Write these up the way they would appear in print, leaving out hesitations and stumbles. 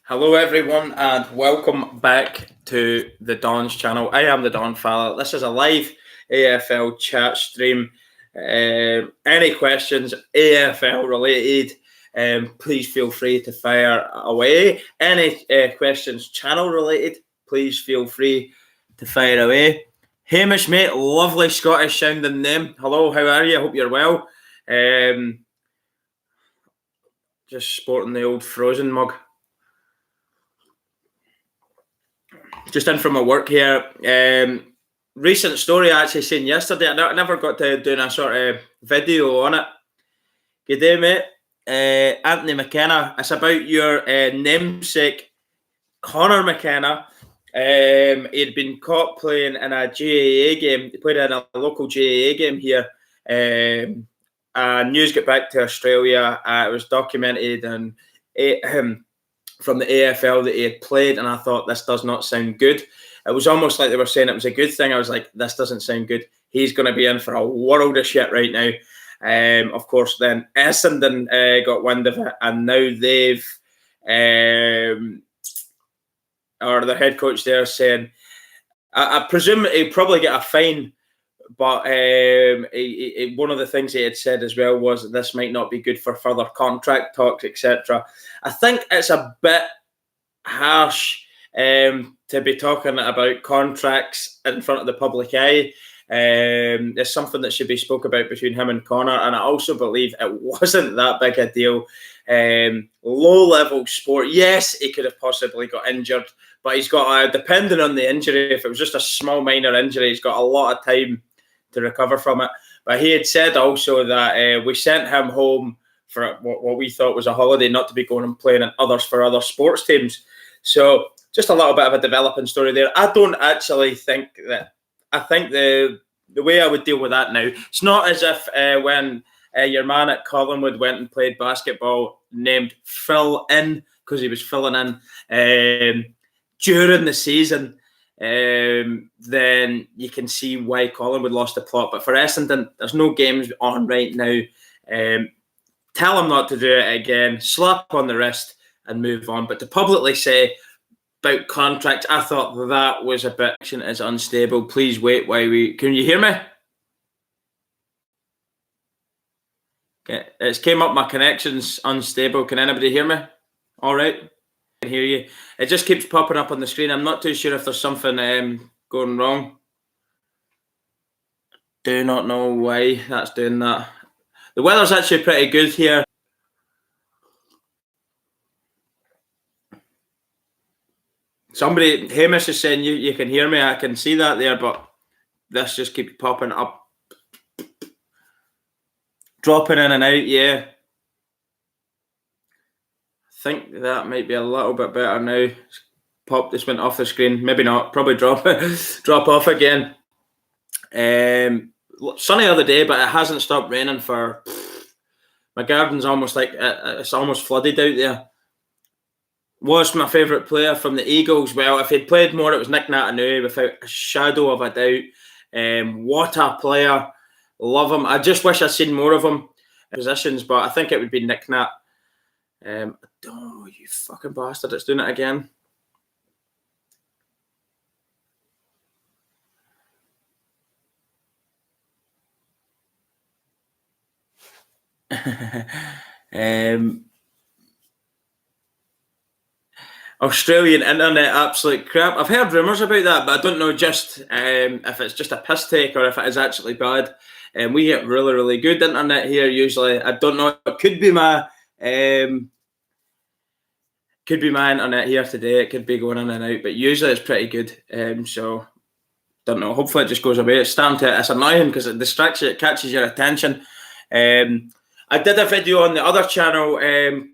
Hello everyone and welcome back to the Don's channel. I am the Don Fowler. This is a live AFL chat stream. Any questions AFL related, please feel free to fire away. Any questions channel related, please feel free to fire away. Hamish, mate, lovely Scottish sounding name. Hello, how are you? I hope you're well. Just sporting the old Frozen mug. Just in from my work here. Recent story I actually seen yesterday. I never got to doing a sort of video on it. Good day, mate. Anthony McKenna. It's about your namesake, Connor McKenna. He'd been caught playing in a GAA game. He played in a local GAA game here. And news got back to Australia. It was documented and from the AFL that he had played, and I thought, this does not sound good. It was almost like they were saying it was a good thing. I was like, this doesn't sound good. He's going to be in for a world of shit right now. Of course, then Essendon got wind of it, and now they've, or the head coach there saying, I presume he'll probably get a fine, but one of the things he had said as well was that this might not be good for further contract talks, etc. I think it's a bit harsh to be talking about contracts in front of the public eye. It's something that should be spoke about between him and Connor, and I also believe it wasn't that big a deal. Low-level sport, yes, he could have possibly got injured, but he's got, depending on the injury, if it was just a small minor injury, he's got a lot of time to recover from it. But he had said also that we sent him home for what we thought was a holiday, not to be going and playing in for other sports teams. So just a little bit of a developing story there. I don't actually think that. I think the way I would deal with that now, it's not as if when your man at Collingwood went and played basketball named Fill In because he was filling in during the season. Then you can see why Collingwood lost the plot. But for Essendon, there's no games on right now. Tell him not to do it again, slap on the wrist and move on. But to publicly say about contracts, I thought that was a bit is unstable. Please wait while can you hear me? Okay, it's came up my connection's unstable. Can anybody hear me? All right. I can hear you. It just keeps popping up on the screen. I'm not too sure if there's something going wrong. Do not know why that's doing that. The weather's actually pretty good here. Somebody, Hamish is saying you can hear me. I can see that there, but this just keeps popping up. Dropping in and out, yeah. I think that might be a little bit better now. Pop, this went off the screen. Maybe not. Probably drop off again. Sunny other day, but it hasn't stopped raining for. My garden's almost like it's almost flooded out there. Was my favourite player from the Eagles? Well, if he'd played more, it was Nick Natanui, without a shadow of a doubt. What a player. Love him. I just wish I'd seen more of him in positions, but I think it would be Nick Nat. Oh, you fucking bastard. It's doing it again. Australian internet, absolute crap. I've heard rumours about that, but I don't know just if it's just a piss take or if it is actually bad. We get really, really good internet here usually. I don't know. It could be my internet here today. It could be going in and out, but usually it's pretty good. So don't know. Hopefully it just goes away. It's annoying because it distracts you. It catches your attention. I did a video on the other channel,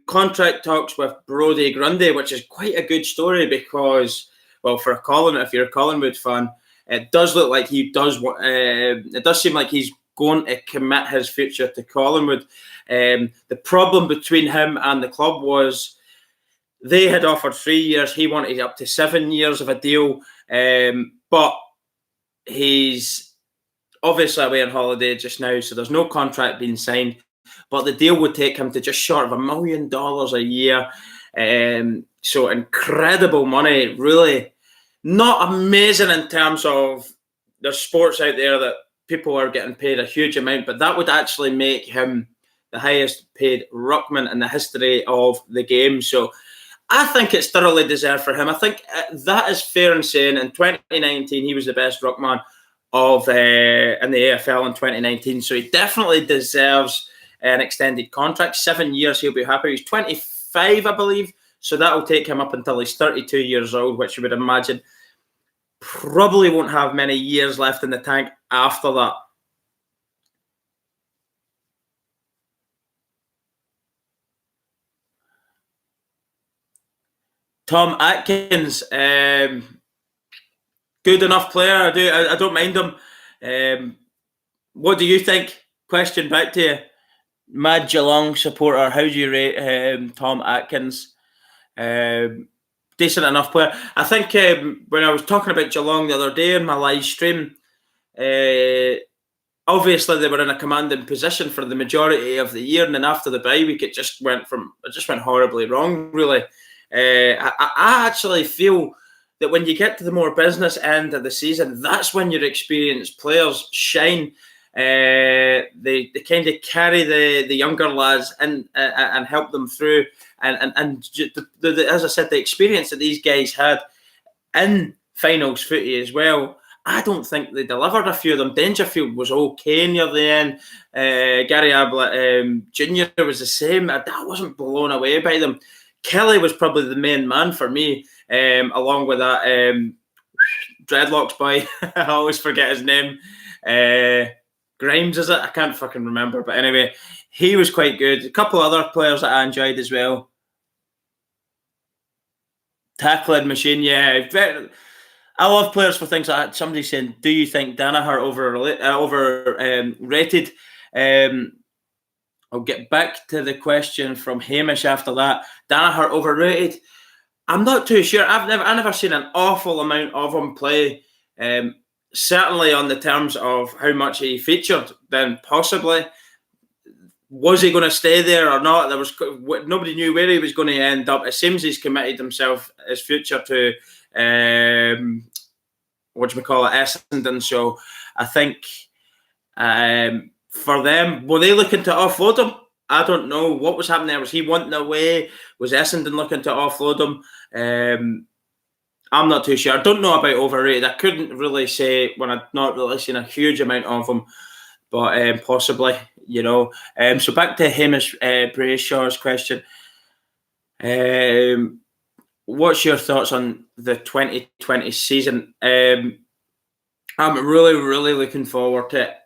contract talks with Brodie Grundy, which is quite a good story because, well, for if you're a Collingwood fan, it does look like he does. It does seem like he's going to commit his future to Collingwood. The problem between him and the club was they had offered 3 years. He wanted up to 7 years of a deal, but he's obviously away on holiday just now, so there's no contract being signed. But the deal would take him to just short of $1 million a year. So incredible money, really not amazing in terms of there's sports out there that people are getting paid a huge amount, but that would actually make him the highest paid ruckman in the history of the game. So I think it's thoroughly deserved for him. I think that is fair in saying in 2019 he was the best ruckman of in the AFL in 2019. So he definitely deserves an extended contract. 7 years, he'll be happy. He's 25, I believe. So that'll take him up until he's 32 years old, which you would imagine probably won't have many years left in the tank after that. Tom Atkins, good enough player. I don't mind him. What do you think? Question back to you. Mad Geelong supporter. How do you rate Tom Atkins? Decent enough player. I think when I was talking about Geelong the other day in my live stream, obviously they were in a commanding position for the majority of the year, and then after the bye week, it just went horribly wrong. Really, I actually feel that when you get to the more business end of the season, that's when your experienced players shine. They kind of carry the younger lads and help them through. And as I said, the experience that these guys had in finals footy as well, I don't think they delivered a few of them. Dangerfield was okay near the end. Gary Ablett Jr. was the same. I wasn't blown away by them. Kelly was probably the main man for me, along with that dreadlocks boy. I always forget his name. Grimes, is it? I can't fucking remember. But anyway, he was quite good. A couple other players that I enjoyed as well. Tackling machine, yeah. I love players for things like that. Somebody saying, do you think Danaher overrated? I'll get back to the question from Hamish after that. Danaher overrated? I'm not too sure. I've never seen an awful amount of him play. Certainly on the terms of how much he featured, then possibly. Was he going to stay there or not? Nobody knew where he was going to end up. It seems he's committed his future to Essendon. So I think for them, were they looking to offload him? I don't know what was happening there. Was he wanting away? Was Essendon looking to offload him? I'm not too sure. I don't know about overrated. I couldn't really say when I've not really seen a huge amount of him, but possibly, you know. So back to Hamish Brayshaw's question. What's your thoughts on the 2020 season? I'm really, really looking forward to it.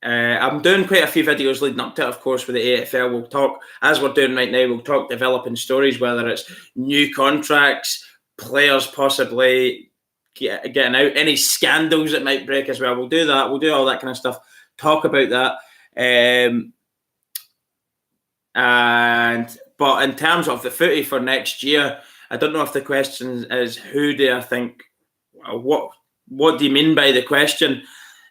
I'm doing quite a few videos leading up to it, of course, with the AFL. We'll talk, as we're doing right now, we'll talk developing stories, whether it's new contracts, players possibly getting out, any scandals that might break as well. We'll do that. We'll do all that kind of stuff. Talk about that. But in terms of the footy for next year, I don't know if the question is who do I think. What do you mean by the question?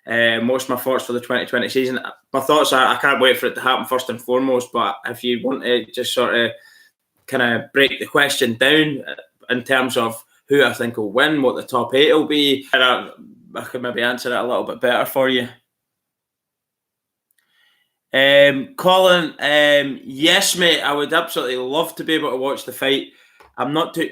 Most of my thoughts for the 2020 season. My thoughts are I can't wait for it to happen first and foremost. But if you want to just sort of kind of break the question down in terms of who I think will win, what the top 8 will be, I could maybe answer it a little bit better for you. Colin, yes, mate, I would absolutely love to be able to watch the fight. I'm not too.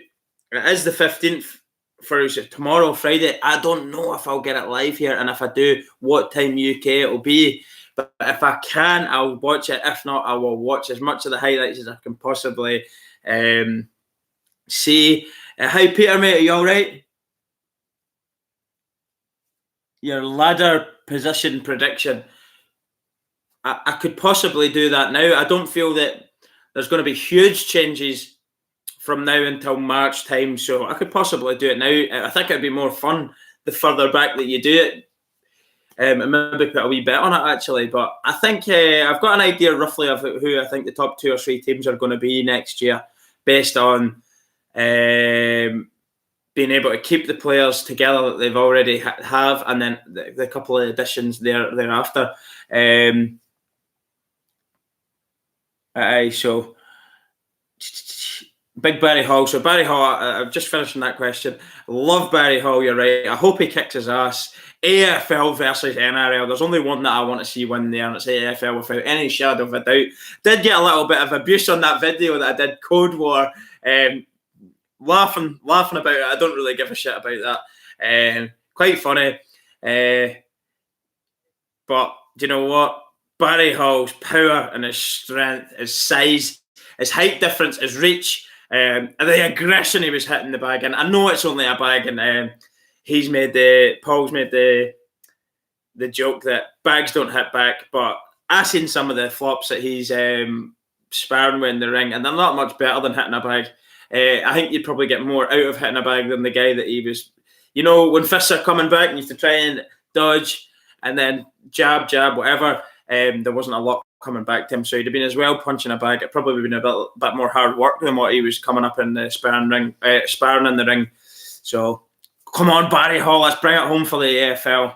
It is the 15th for tomorrow, Friday. I don't know if I'll get it live here, and if I do, what time UK it'll be. But if I can, I'll watch it. If not, I will watch as much of the highlights as I can possibly see. Hi, Peter, mate. Are you all right? Your ladder position prediction. I could possibly do that now. I don't feel that there's going to be huge changes from now until March time, so I could possibly do it now. I think it'd be more fun the further back that you do it, and maybe put a wee bet on it actually. But I think I've got an idea roughly of who I think the top 2 or 3 teams are going to be next year, based on being able to keep the players together that they've already have, and then the couple of additions thereafter. So Big Barry Hall. So Barry Hall, I'm just finishing that question. Love Barry Hall, you're right. I hope he kicks his ass. AFL versus NRL. There's only one that I want to see win there, and it's AFL without any shadow of a doubt. Did get a little bit of abuse on that video that I did, Code War. Laughing about it. I don't really give a shit about that. Quite funny. But do you know what? Barry Hall's power and his strength, his size, his height difference, his reach, the aggression he was hitting the bag in. I know it's only a bag, and Paul's made the joke that bags don't hit back, but I've seen some of the flops that he's sparring with in the ring, and they're not much better than hitting a bag. I think you'd probably get more out of hitting a bag than the guy that he was. You know, when fists are coming back and you have to try and dodge and then jab, whatever, there wasn't a lot coming back to him. So he'd have been as well punching a bag. It probably would have been a bit more hard work than what he was coming up in the sparring in the ring. So come on, Barry Hall, let's bring it home for the AFL.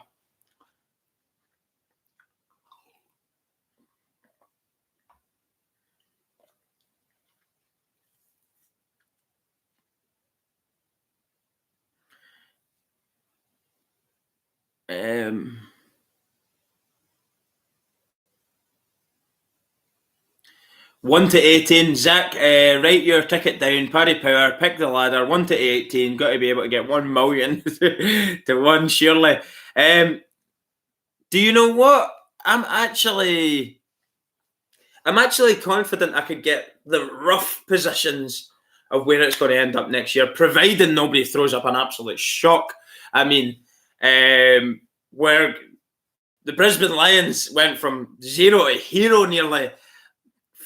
One to 18, Zach. Write your ticket down. Paddy Power, pick the ladder. 1 to 18. Got to be able to get 1 million to one, surely. Do you know what? I'm actually confident I could get the rough positions of where it's going to end up next year, providing nobody throws up an absolute shock. I mean, where the Brisbane Lions went from 0 to hero nearly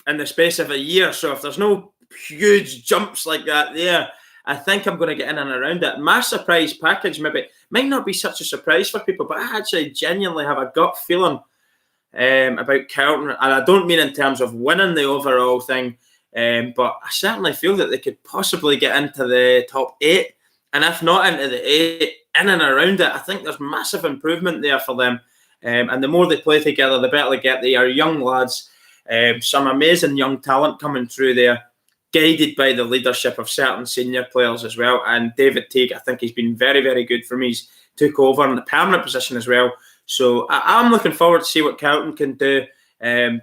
in the space of a year. So if there's no huge jumps like that there, I think I'm going to get in and around it. My surprise package maybe might not be such a surprise for people, but I actually genuinely have a gut feeling about Carlton. And I don't mean in terms of winning the overall thing, but I certainly feel that they could possibly get into the top 8. And if not into the 8, in and around it, I think there's massive improvement there for them. And the more they play together, the better they get. They are young lads. Some amazing young talent coming through there, guided by the leadership of certain senior players as well. And David Teague, I think he's been very, very good for me. He's took over in the permanent position as well. So I'm looking forward to see what Carlton can do. But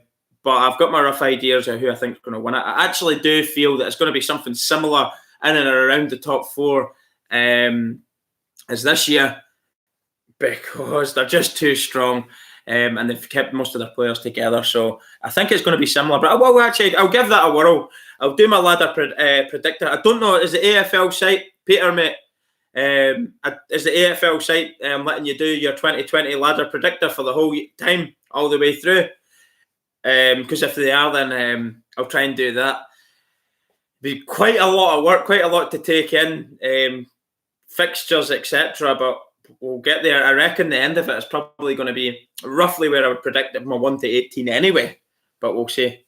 I've got my rough ideas of who I think is going to win it. I actually do feel that it's going to be something similar in and around the top 4 as this year, because they're just too strong. And they've kept most of their players together. So I think it's going to be similar. But I'll give that a whirl. I'll do my ladder predictor. I don't know, is the AFL site, Peter, mate, is the AFL site letting you do your 2020 ladder predictor for the whole time, all the way through? Because if they are, then I'll try and do that. Be quite a lot of work, quite a lot to take in, fixtures, etc. But we'll get there. I reckon the end of it is probably going to be roughly where I would predict my 1 to 18 anyway, but we'll see.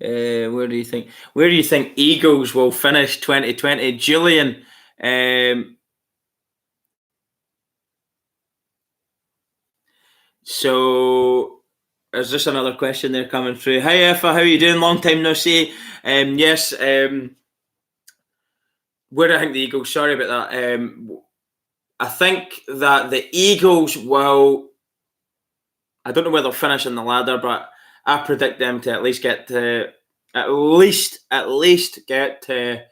Where do you think Eagles will finish 2020? Julian, so is this another question there coming through? Hi Effa, how are you doing? Long time no see. Yes, where do I think the Eagles? Sorry about that. I think that the Eagles will. I don't know where they'll finish in the ladder, but I predict them to at least get to get to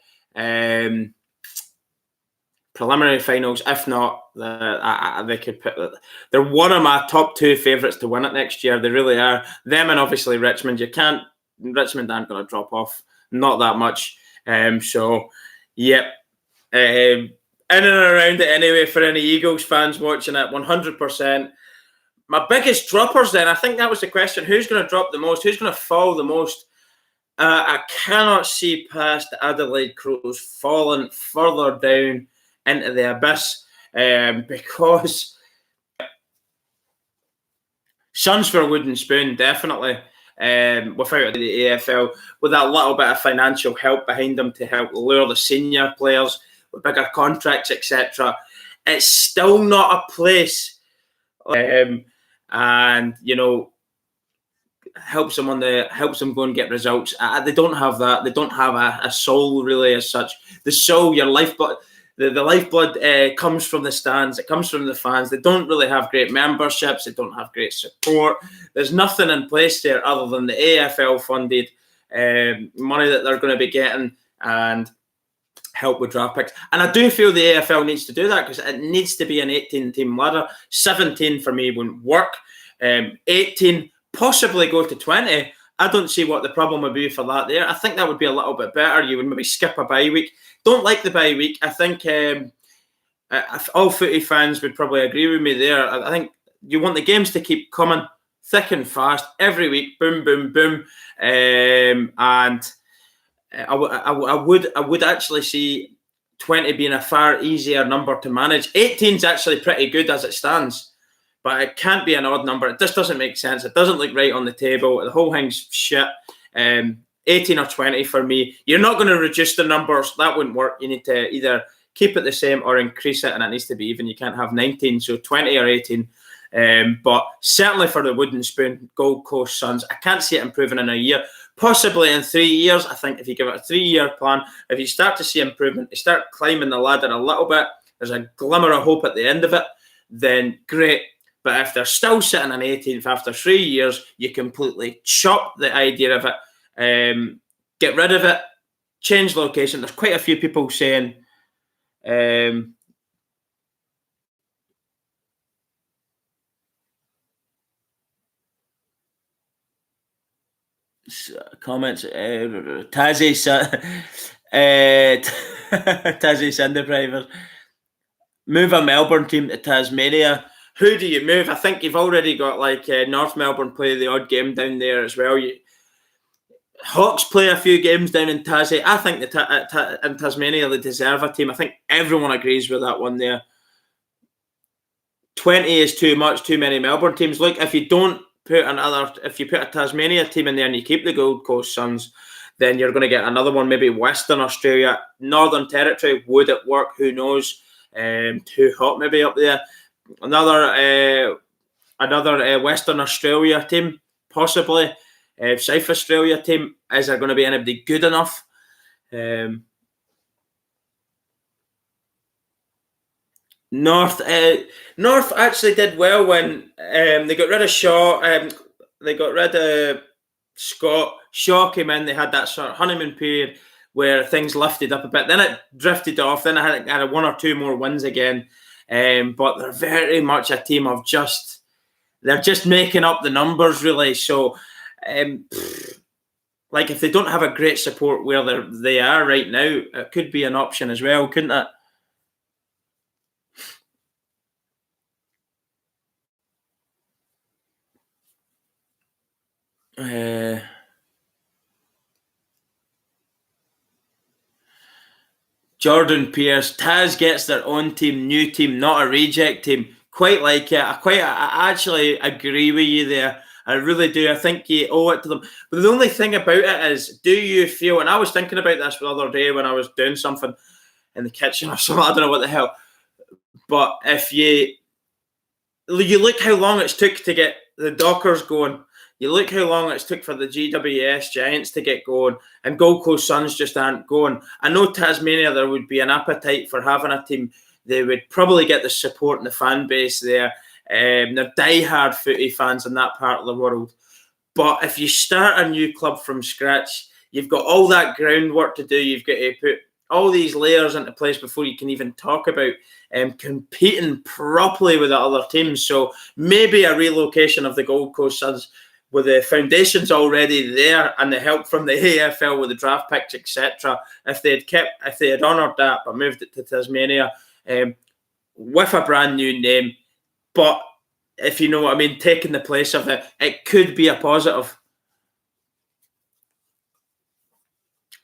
preliminary finals. If not, they could put. They're one of my top 2 favourites to win it next year. They really are. Them and obviously Richmond. Richmond aren't going to drop off. Not that much. So, yep. In and around it anyway for any Eagles fans watching it, 100%. My biggest droppers then, I think that was the question. Who's going to drop the most? Who's going to fall the most? I cannot see past Adelaide Crows falling further down into the abyss because Suns for a wooden spoon, definitely. without the AFL, with a little bit of financial help behind them to help lure the senior players with bigger contracts, etc. It's still not a place, and helps them go and get results. They don't have that. They don't have a soul really as such. The soul, your lifeblood. The lifeblood comes from the stands. It comes from the fans. They don't really have great memberships. They don't have great support. There's nothing in place there other than the AFL funded money that they're going to be getting and help with draft picks. And I do feel the AFL needs to do that because it needs to be an 18-team ladder. 17 for me wouldn't work. 18, possibly go to 20. I don't see what the problem would be for that there. I think that would be a little bit better. You would maybe skip a bye week. Don't like the bye week. I think all footy fans would probably agree with me there. I think you want the games to keep coming thick and fast every week. Boom, boom, boom. And I would actually see 20 being a far easier number to manage. 18 is actually pretty good as it stands, but it can't be an odd number. It just doesn't make sense. It doesn't look right on the table. The whole thing's shit. 18 or 20 for me. You're not going to reduce the numbers. That wouldn't work. You need to either keep it the same or increase it, and it needs to be even. You can't have 19, so 20 or 18. But certainly for the Wooden Spoon, Gold Coast Suns, I can't see it improving in a year. Possibly in 3 years. I think if you give it a 3-year plan, if you start to see improvement, you start climbing the ladder a little bit, there's a glimmer of hope at the end of it, then great. But if they're still sitting in 18th after 3 years, you completely chop the idea of it, get rid of it, change location. There's quite a few people saying comments. Tassie Cinder Drivers. Move a Melbourne team to Tasmania. Who do you move? I think you've already got North Melbourne play the odd game down there as well. Hawks play a few games down in Tassie. I think in Tasmania they deserve a team. I think everyone agrees with that one there. 20 is too much, too many Melbourne teams. Look, if you put a Tasmania team in there and you keep the Gold Coast Suns, then you're going to get another one, maybe Western Australia, Northern Territory. Would it work? Who knows? Too hot maybe up there. Another Western Australia team, possibly. South Australia team. Is there going to be anybody good enough? North actually did well when they got rid of Shaw. They got rid of Scott. Shaw came in. They had that sort of honeymoon period where things lifted up a bit. Then it drifted off. Then I had one or two more wins again. But they're very much a team of they're just making up the numbers, really. So, if they don't have a great support where they are right now, it could be an option as well, couldn't it? Jordan Pierce, Taz gets their own team, new team, not a reject team. Quite like it. I actually agree with you there. I really do. I think you owe it to them. But the only thing about it is, do you feel, and I was thinking about this the other day when I was doing something in the kitchen or something, I don't know what the hell. But if you look how long it's took to get the Dockers going, you look how long it's took for the GWS Giants to get going, and Gold Coast Suns just aren't going. I know Tasmania, there would be an appetite for having a team. They would probably get the support and the fan base there. They're diehard footy fans in that part of the world. But if you start a new club from scratch, you've got all that groundwork to do. You've got to put all these layers into place before you can even talk about competing properly with the other teams. So maybe a relocation of the Gold Coast Suns with the foundations already there and the help from the AFL with the draft picks, etc. If they had honoured that but moved it to Tasmania with a brand new name, but if you know what I mean, taking the place of it, it could be a positive.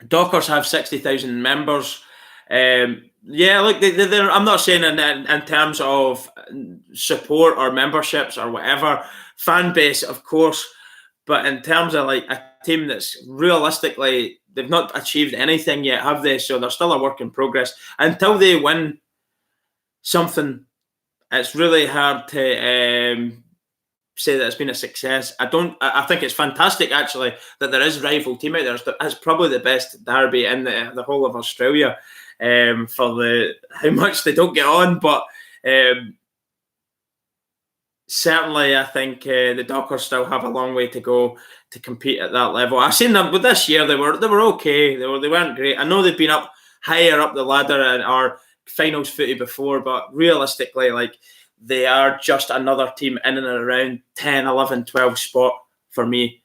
Dockers have 60,000 members. Yeah, look, I'm not saying in terms of support or memberships or whatever, fan base, of course, But in terms of like a team that's realistically, they've not achieved anything yet, have they? So they're still a work in progress. Until they win something, it's really hard to say that it's been a success. I think it's fantastic actually that there is rival team out there. It's probably the best derby in the whole of Australia for how much they don't get on, but certainly I think the Dockers still have a long way to go to compete at that level. I've seen them, but this year they were okay. They weren't great. I know they've been up higher up the ladder and are finals footy before, but realistically, like, they are just another team in and around 10, 11, 12 spot for me.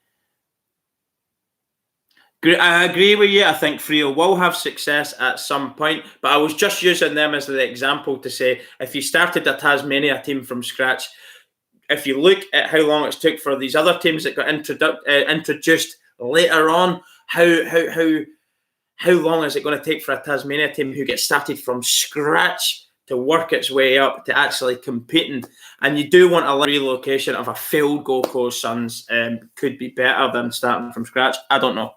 I agree with you. I think Freo will have success at some point, but I was just using them as the example to say if you started a Tasmania team from scratch, if you look at how long it's took for these other teams that got introduced later on, how long is it going to take for a Tasmania team who gets started from scratch to work its way up to actually competing? And you do want a relocation of a failed Gold Coast Suns could be better than starting from scratch. I don't know.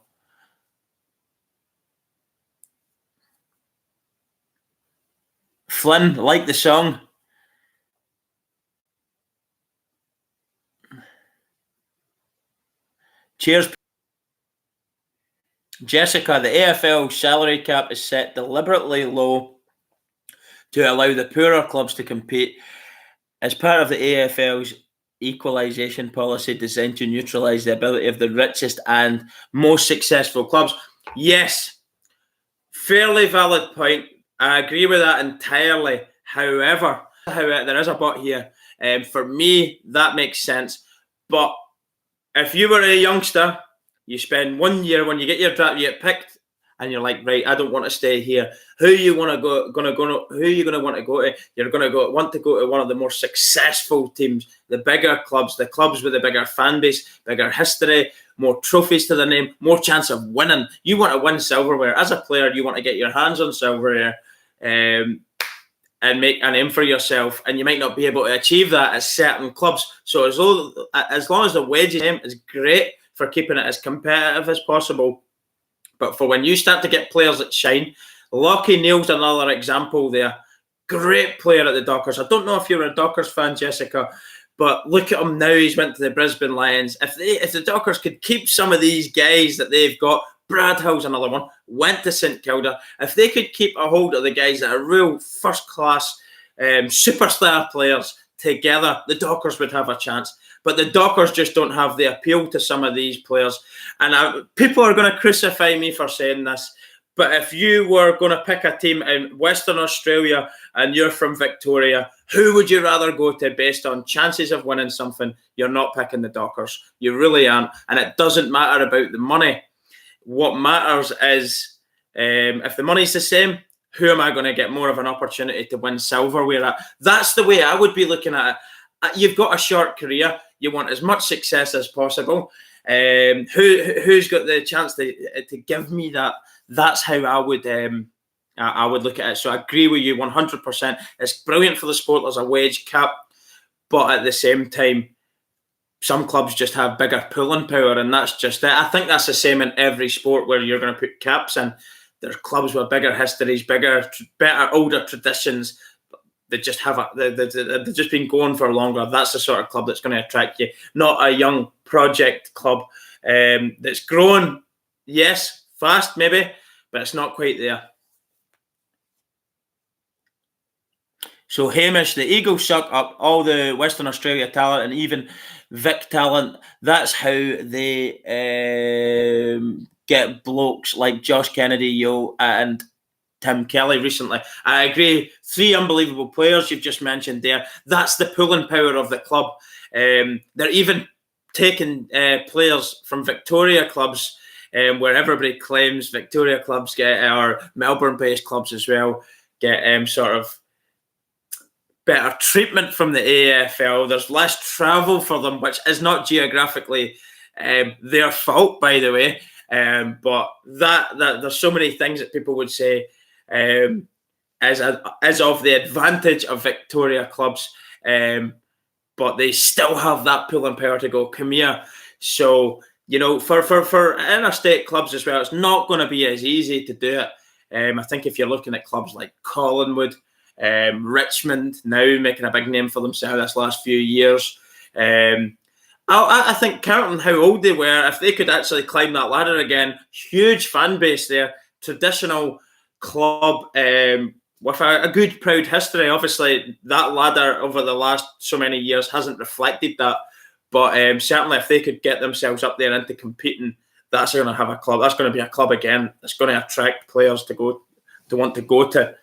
Flynn, like the song. Cheers. Jessica, the AFL salary cap is set deliberately low to allow the poorer clubs to compete as part of the AFL's equalization policy designed to neutralise the ability of the richest and most successful clubs. Yes, fairly valid point. I agree with that entirely. However, there is a but here. For me, that makes sense. But if you were a youngster, you spend 1 year when you get your draft, you get picked, and you're like, right, I don't want to stay here. Who are you want to go? Who are you going to want to go to? You're going to want to go to one of the more successful teams, the bigger clubs, the clubs with a bigger fan base, bigger history, more trophies to their name, more chance of winning. You want to win silverware as a player. You want to get your hands on silverware and make a name for yourself, and you might not be able to achieve that at certain clubs. So as long as the wages is great for keeping it as competitive as possible. But for when you start to get players that shine, Lockie Neal's another example there. Great player at the Dockers. I don't know if you're a Dockers fan, Jessica, but look at him now. He's went to the Brisbane Lions. If the Dockers could keep some of these guys that they've got, Brad Hill's another one, went to St Kilda. If they could keep a hold of the guys that are real first-class superstar players together, the Dockers would have a chance. But the Dockers just don't have the appeal to some of these players. And people are going to crucify me for saying this, but if you were going to pick a team in Western Australia and you're from Victoria, who would you rather go to based on chances of winning something? You're not picking the Dockers. You really aren't. And it doesn't matter about the money. What matters is if the money's the same, who am I going to get more of an opportunity to win silverware at? That's the way I would be looking at it. You've got a short career. You want as much success as possible. Who's got the chance to give me that? That's how I would look at it. So I agree with you 100%. It's brilliant for the sport. There's a wage cap, but at the same time, some clubs just have bigger pulling power, and that's just it. I think that's the same in every sport where you're going to put caps in. There's clubs with bigger histories, better, older traditions. They just they've just been going for longer. That's the sort of club that's going to attract you, not a young project club that's growing, yes, fast maybe, but it's not quite there. So Hamish, the Eagles suck up all the Western Australia talent and even Vic talent. That's how they get blokes like Josh Kennedy, and Tim Kelly recently. I agree. 3 unbelievable players you've just mentioned there. That's the pulling power of the club. They're even taking players from Victoria clubs, where everybody claims Victoria clubs or Melbourne-based clubs as well, get sort of better treatment from the AFL. There's less travel for them, which is not geographically their fault, by the way. But that there's so many things that people would say as of the advantage of Victoria clubs, but they still have that pulling power to go, come here, So, you know, for interstate clubs as well, it's not going to be as easy to do it. I think if you're looking at clubs like Collingwood, Richmond, now making a big name for themselves this last few years. I think counting how old they were, if they could actually climb that ladder again, huge fan base there, traditional club with a good, proud history. Obviously, that ladder over the last so many years hasn't reflected that. But certainly, if they could get themselves up there into competing, that's going to have a club. That's going to be a club again. That's going to attract players to want to go to.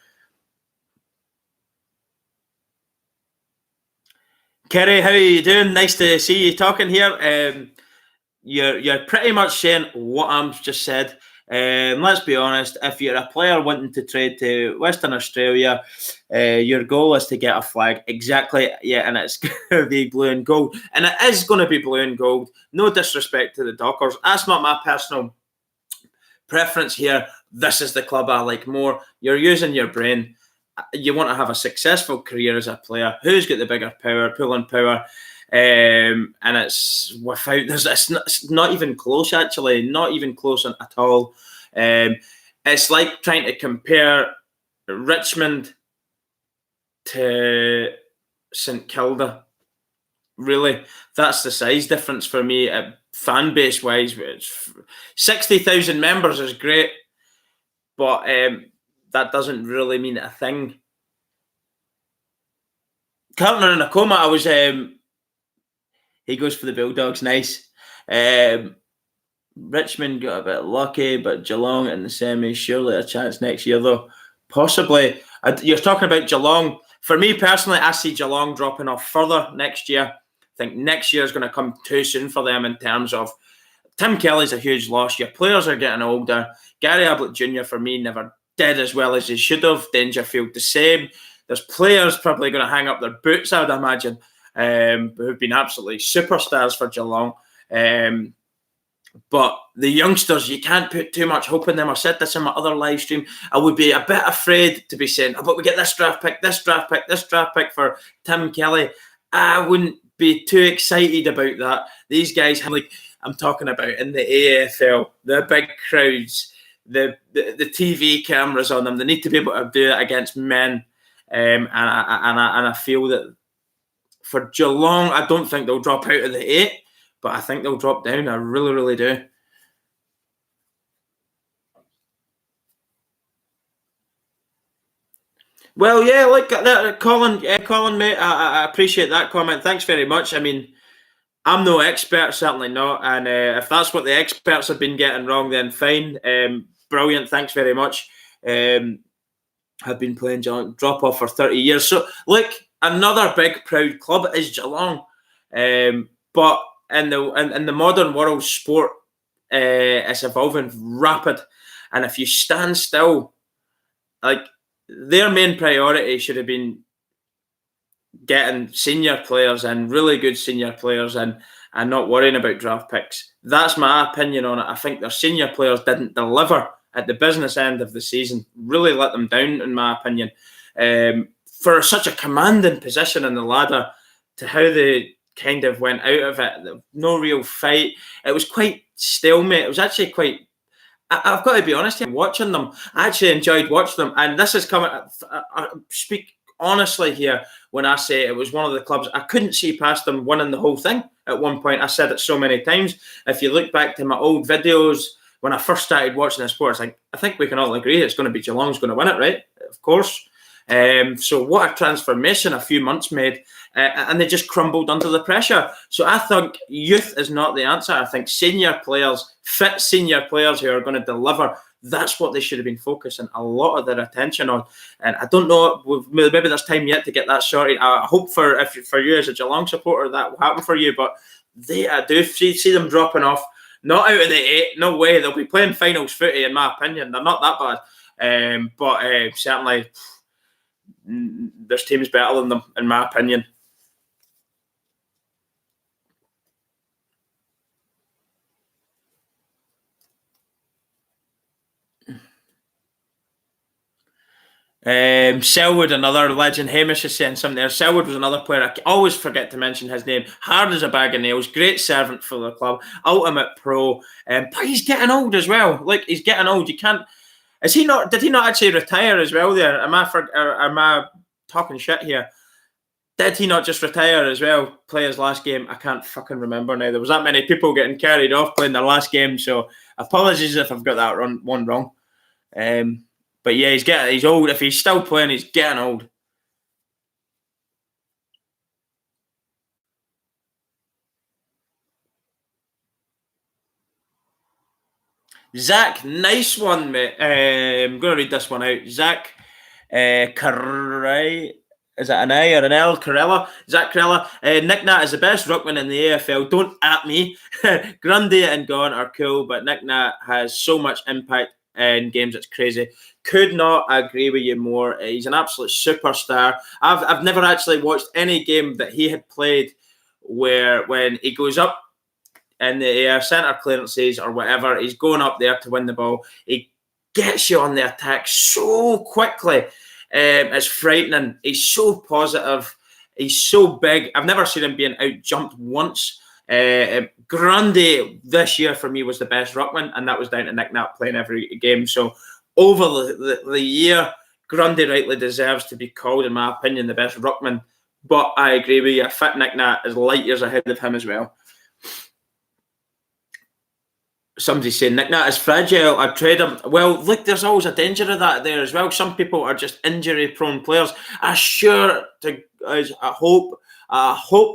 Kerry, how are you doing? Nice to see you talking here. You're pretty much saying what I'm just said. Let's be honest. If you're a player wanting to trade to Western Australia, your goal is to get a flag. Exactly, yeah, and it's going to be blue and gold, and it is going to be blue and gold. No disrespect to the Dockers. That's not my personal preference here. This is the club I like more. You're using your brain. You want to have a successful career as a player. Who's got the bigger power, pulling power? And it's without, it's not even close, actually, not even close at all. It's like trying to compare Richmond to St Kilda. Really, that's the size difference for me. Fan base wise, 60,000 members is great, but that doesn't really mean a thing. Carlton in a coma. I was. He goes for the Bulldogs. Nice. Richmond got a bit lucky, but Geelong in the semis. Surely a chance next year, though. Possibly. You're talking about Geelong. For me personally, I see Geelong dropping off further next year. I think next year is going to come too soon for them in terms of Tim Kelly's a huge loss. Your players are getting older. Gary Ablett Jr. for me never did as well as he should have. Dangerfield the same. There's players probably going to hang up their boots, I would imagine, who've been absolutely superstars for Geelong. But the youngsters, you can't put too much hope in them. I said this in my other live stream. I would be a bit afraid to be saying, but we get this draft pick for Tim Kelly. I wouldn't be too excited about that. These guys, like I'm talking about in the AFL, the big crowds, the TV cameras on them, they need to be able to do it against men. And I feel that for Geelong, I don't think they'll drop out of the 8, but I think they'll drop down. I really, really do. Well, yeah, like that, Colin, mate. I appreciate that comment. Thanks very much. I mean, I'm no expert, certainly not. And if that's what the experts have been getting wrong, then fine. Brilliant. Thanks very much. Have been playing Geelong, drop off for 30 years. So, look, another big, proud club is Geelong. But in the modern world, sport is evolving rapid. And if you stand still, like their main priority should have been getting senior players and really good senior players and not worrying about draft picks. That's my opinion on it. I think their senior players didn't deliver at the business end of the season. Really let them down, in my opinion. For such a commanding position in the ladder, to how they kind of went out of it, no real fight. It was quite stalemate. It was actually quite. I've got to be honest here, watching them. I actually enjoyed watching them, and this is coming. I speak honestly here when I say it was one of the clubs I couldn't see past them winning the whole thing at one point. I said it so many times. If you look back to my old videos when I first started watching the sport, it's like I think we can all agree it's going to be Geelong's going to win it, right? Of course. So what a transformation a few months made, and they just crumbled under the pressure. So I think youth is not the answer. I think senior players, fit senior players who are going to deliver, that's what they should have been focusing a lot of their attention on. And I don't know, maybe there's time yet to get that sorted. I hope for you as a Geelong supporter that will happen for you, but I do see them dropping off. Not out of the 8, no way. They'll be playing finals footy, in my opinion. They're not that bad, but certainly there's teams better than them, in my opinion. Selwood, another legend. Hamish is saying something there. Selwood was another player. I always forget to mention his name. Hard as a bag of nails. Great servant for the club. Ultimate pro. But he's getting old as well. Like, he's getting old. You can't... Is he not... Did he not actually retire as well there? Am I talking shit here? Did he not just retire as well? Play his last game? I can't fucking remember now. There was that many people getting carried off playing their last game. So apologies if I've got that one wrong. But yeah, he's old. If he's still playing, he's getting old. Zach, nice one, mate. I'm going to read this one out. Zach Carey. Is it an A or an L? Carella? Zach Carella. Nick Nat is the best ruckman in the AFL. Don't at me. Grundy and Gone are cool, but Nick Nat has so much impact in games, it's crazy. Could not agree with you more. He's an absolute superstar. I've never actually watched any game that he had played where when he goes up in the air, centre clearances or whatever, he's going up there to win the ball. He gets you on the attack so quickly. It's frightening. He's so positive. He's so big. I've never seen him being out-jumped once. Grundy this year for me was the best ruckman, and that was down to Nick Nat playing every game. So over the year, Grundy rightly deserves to be called, in my opinion, the best ruckman. But I agree with you. Fit Nick Nat is light years ahead of him as well. Somebody's saying Nick Nat is fragile. I'd trade him. Well, look, there's always a danger of that there as well. Some people are just injury-prone players. I hope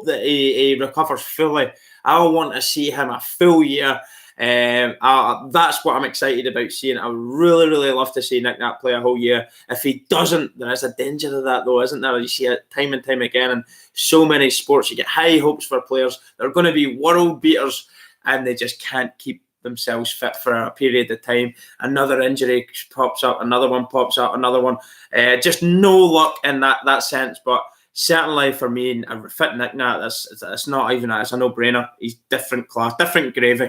that he recovers fully. I want to see him a full year. That's what I'm excited about seeing. I would really, really love to see Nick Nat play a whole year. If he doesn't, there is a danger of that, though, isn't there? You see it time and time again in so many sports. You get high hopes for players. They're going to be world beaters, and they just can't keep themselves fit for a period of time. Another injury pops up, another one pops up, another one. Just no luck in that sense. But certainly for me, a fit Nick Nat, it's not even it's a no-brainer. He's different class, different gravy.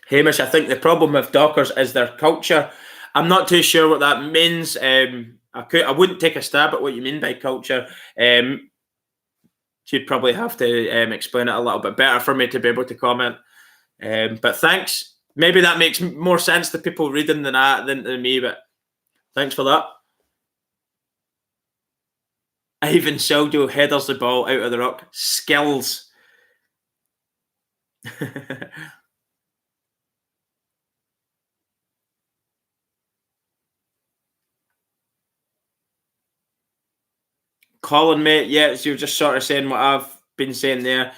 Hamish, I think the problem with Dockers is their culture. I'm not too sure what that means. I wouldn't take a stab at what you mean by culture. You'd probably have to explain it a little bit better for me to be able to comment. But thanks. Maybe that makes more sense to people reading than me, but thanks for that. Ivan Sildo headers the ball out of the ruck. Skills. Colin, mate, yeah, so you're just sort of saying what I've been saying there.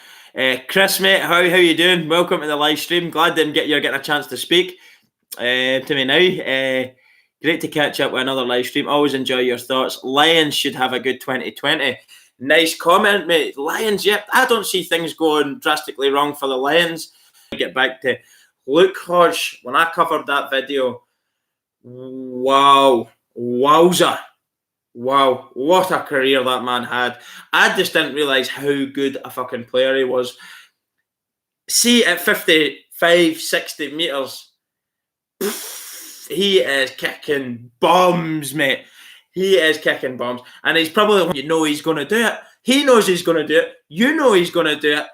Chris, mate, how you doing? Welcome to the live stream. Glad you're getting a chance to speak to me now. Great to catch up with another live stream. Always enjoy your thoughts. Lions should have a good 2020. Nice comment, mate. Lions, yep. I don't see things going drastically wrong for the Lions. Get back to Luke Hodge. When I covered that video, wowza. Wow, what a career that man had. I just didn't realise how good a fucking player he was. See, at 55, 60 metres, he is kicking bombs, mate. He is kicking bombs. And he's probably, he's going to do it. He knows he's going to do it. You know he's going to do it.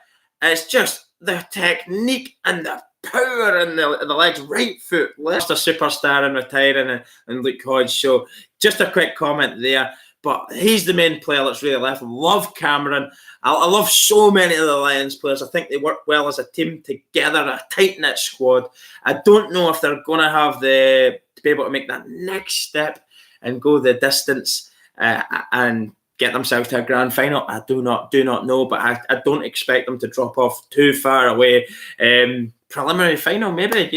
It's just the technique and the power in the legs, right foot. Just a superstar in retiring and Luke Hodge. So just a quick comment there. But he's the main player that's really left. Love Cameron. I love so many of the Lions players. I think they work well as a team together, a tight-knit squad. I don't know if they're going to have to be able to make that next step and go the distance and get themselves to a grand final. I do not know, but I don't expect them to drop off too far away. Preliminary final, maybe,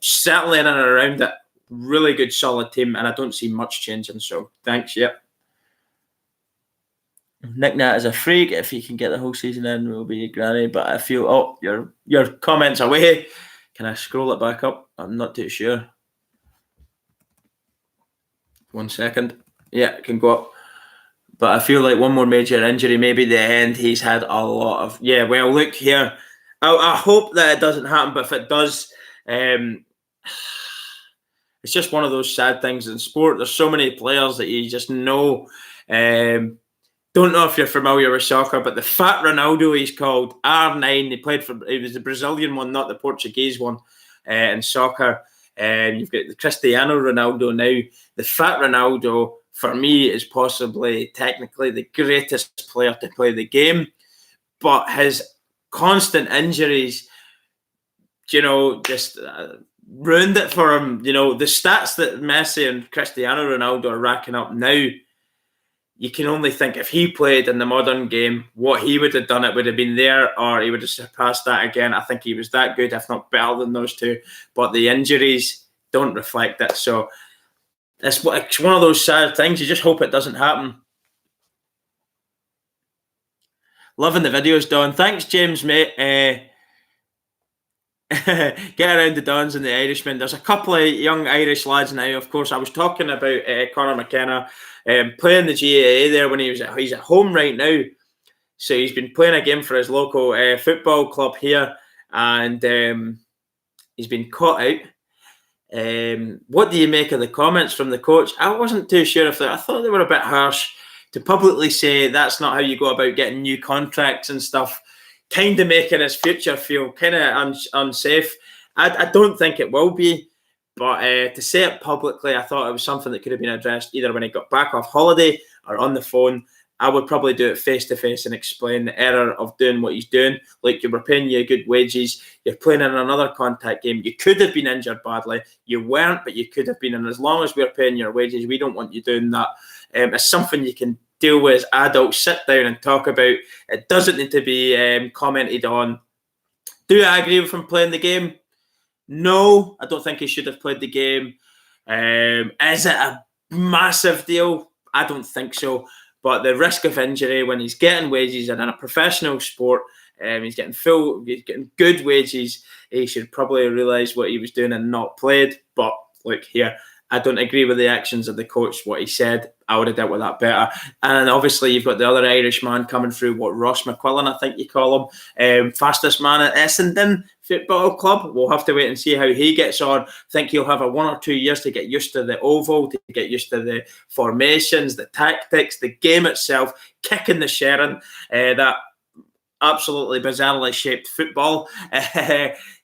certainly in and around it. Really good, solid team, and I don't see much changing. So, thanks. Yep. Nick Nat is a freak. If he can get the whole season in, will be a granny. But I feel, your comments away. Can I scroll it back up? I'm not too sure. 1 second. Yeah, it can go up. But I feel like one more major injury, maybe the end. He's had a lot of Well, look here. I hope that it doesn't happen, but if it does, it's just one of those sad things in sport. There's so many players that you just know. Don't know if you're familiar with soccer, but the Fat Ronaldo, he's called R9. He was the Brazilian one, not the Portuguese one, in soccer. You've got the Cristiano Ronaldo now. The Fat Ronaldo, for me, is possibly technically the greatest player to play the game, but his constant injuries, just ruined it for him. The stats that Messi and Cristiano Ronaldo are racking up now, you can only think if he played in the modern game, what he would have done, it would have been there, or he would have surpassed that again. I think he was that good, if not better than those two. But the injuries don't reflect it. So it's one of those sad things. You just hope it doesn't happen. Loving the videos, Don. Thanks, James, mate. Get around the Dons and the Irishmen. There's a couple of young Irish lads now. Of course, I was talking about Conor McKenna playing the GAA there when he's at home right now. So he's been playing a game for his local football club here, and he's been caught out. What do you make of the comments from the coach? I wasn't too sure I thought they were a bit harsh to publicly say that's not how you go about getting new contracts and stuff, kind of making his future feel kind of unsafe. I don't think it will be, but to say it publicly, I thought it was something that could have been addressed either when he got back off holiday or on the phone. I would probably do it face-to-face and explain the error of doing what he's doing. Like, you were paying you good wages, you're playing in another contact game, you could have been injured badly, you weren't, but you could have been, and as long as we're paying your wages, we don't want you doing that. It's something you can deal with as adults, sit down and talk about. It doesn't need to be commented on. Do I agree with him playing the game? No, I don't think he should have played the game. Is it a massive deal? I don't think so. But the risk of injury when he's getting wages and in a professional sport, he's getting good wages, he should probably realise what he was doing and not played. But look here, I don't agree with the actions of the coach, what he said. I would have dealt with that better. And obviously you've got the other Irish man coming through, Ross McQuillan, I think you call him, fastest man at Essendon Football Club. We'll have to wait and see how he gets on. I think he'll have 1 or 2 years to get used to the oval, to get used to the formations, the tactics, the game itself, kicking the Sharon, that absolutely bizarrely shaped football.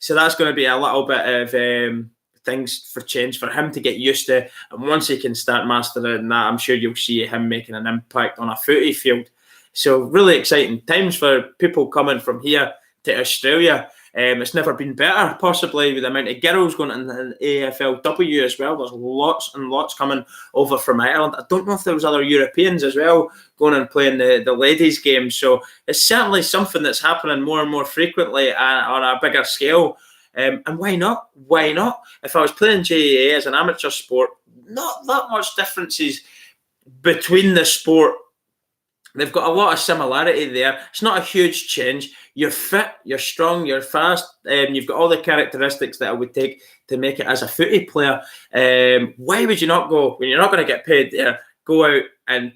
So that's going to be a little bit of things for change for him to get used to, and once he can start mastering that, I'm sure you'll see him making an impact on a footy field. So really exciting times for people coming from here to Australia. It's never been better, possibly with the amount of girls going in the AFLW as well. There's lots and lots coming over from Ireland. I don't know if there was other Europeans as well going and playing the ladies' game. So it's certainly something that's happening more and more frequently on a bigger scale. And why not? Why not? If I was playing GAA as an amateur sport, not that much differences between the sport. They've got a lot of similarity there. It's not a huge change. You're fit, you're strong, you're fast. You've got all the characteristics that I would take to make it as a footy player. Why would you not go, when you're not going to get paid there, go out and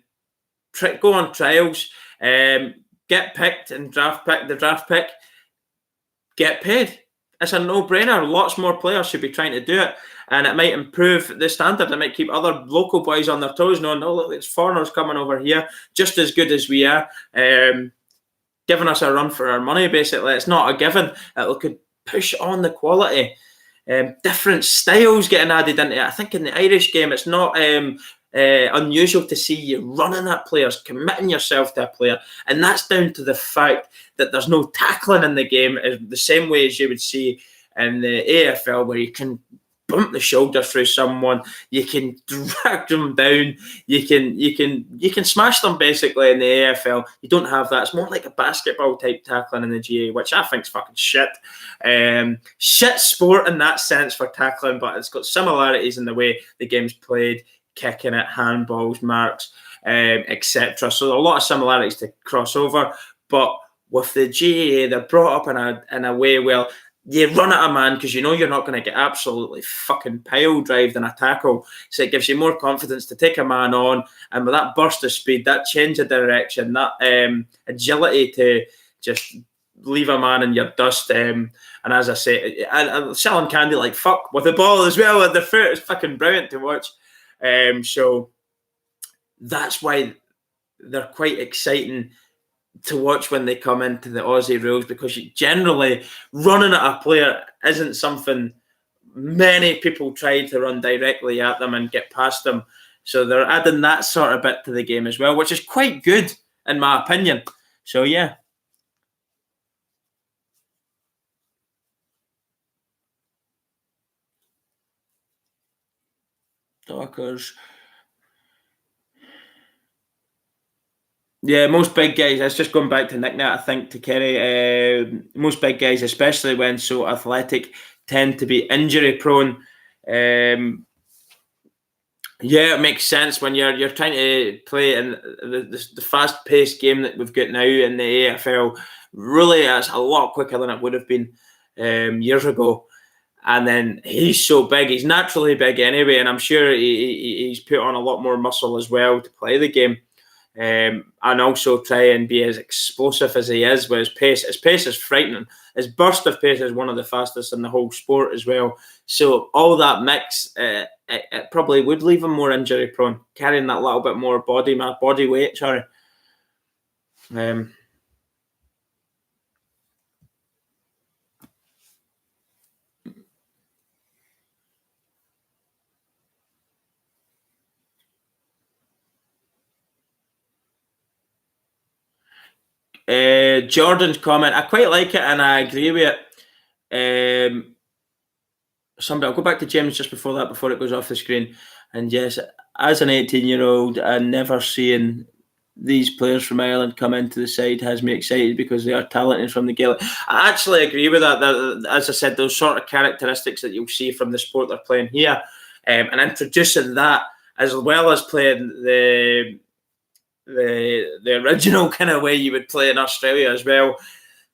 go on trials, get picked and the draft pick, get paid? It's a no-brainer. Lots more players should be trying to do it, and it might improve the standard. It might keep other local boys on their toes, knowing, oh, look, it's foreigners coming over here, just as good as we are, giving us a run for our money, basically. It's not a given. It could push on the quality. Different styles getting added into it. I think in the Irish game, it's not unusual to see you running at players, committing yourself to a player, and that's down to the fact that there's no tackling in the game, the same way as you would see in the AFL, where you can bump the shoulder through someone, you can drag them down, you can smash them basically in the AFL. You don't have that. It's more like a basketball type tackling in the GA, which I think is fucking shit. Shit sport in that sense for tackling, but it's got similarities in the way the game's played, kicking it, handballs, marks, etc. So there are a lot of similarities to cross over, but with the GAA, they're brought up in a way where you run at a man because you know you're not going to get absolutely fucking pile drived in a tackle. So it gives you more confidence to take a man on, and with that burst of speed, that change of direction, that agility to just leave a man in your dust. And as I say, and selling candy like fuck with the ball as well at the foot is fucking brilliant to watch. So that's why they're quite exciting to watch when they come into the Aussie rules, because generally running at a player isn't something many people try to run directly at them and get past them. So they're adding that sort of bit to the game as well, which is quite good in my opinion. So yeah. Dockers. Yeah, most big guys, it's just going back to Nick Nat, I think, to Kerry. Most big guys, especially when so athletic, tend to be injury prone. Yeah, it makes sense when you're trying to play in the fast paced game that we've got now in the AFL. Really, it's a lot quicker than it would have been years ago. And then he's so big; he's naturally big anyway, and I'm sure he's put on a lot more muscle as well to play the game. And also try and be as explosive as he is with his pace. His pace is frightening. His burst of pace is one of the fastest in the whole sport as well. So all that mix, it probably would leave him more injury prone, carrying that little bit more body weight. Sorry. Jordan's comment, I quite like it and I agree with it. I'll go back to James just before that, before it goes off the screen. And yes, as an 18-year-old, and never seeing these players from Ireland come into the side has me excited because they are talented from the Gaelic. I actually agree with that. As I said, those sort of characteristics that you'll see from the sport they're playing here, and introducing that as well as playing the original kind of way you would play in Australia as well,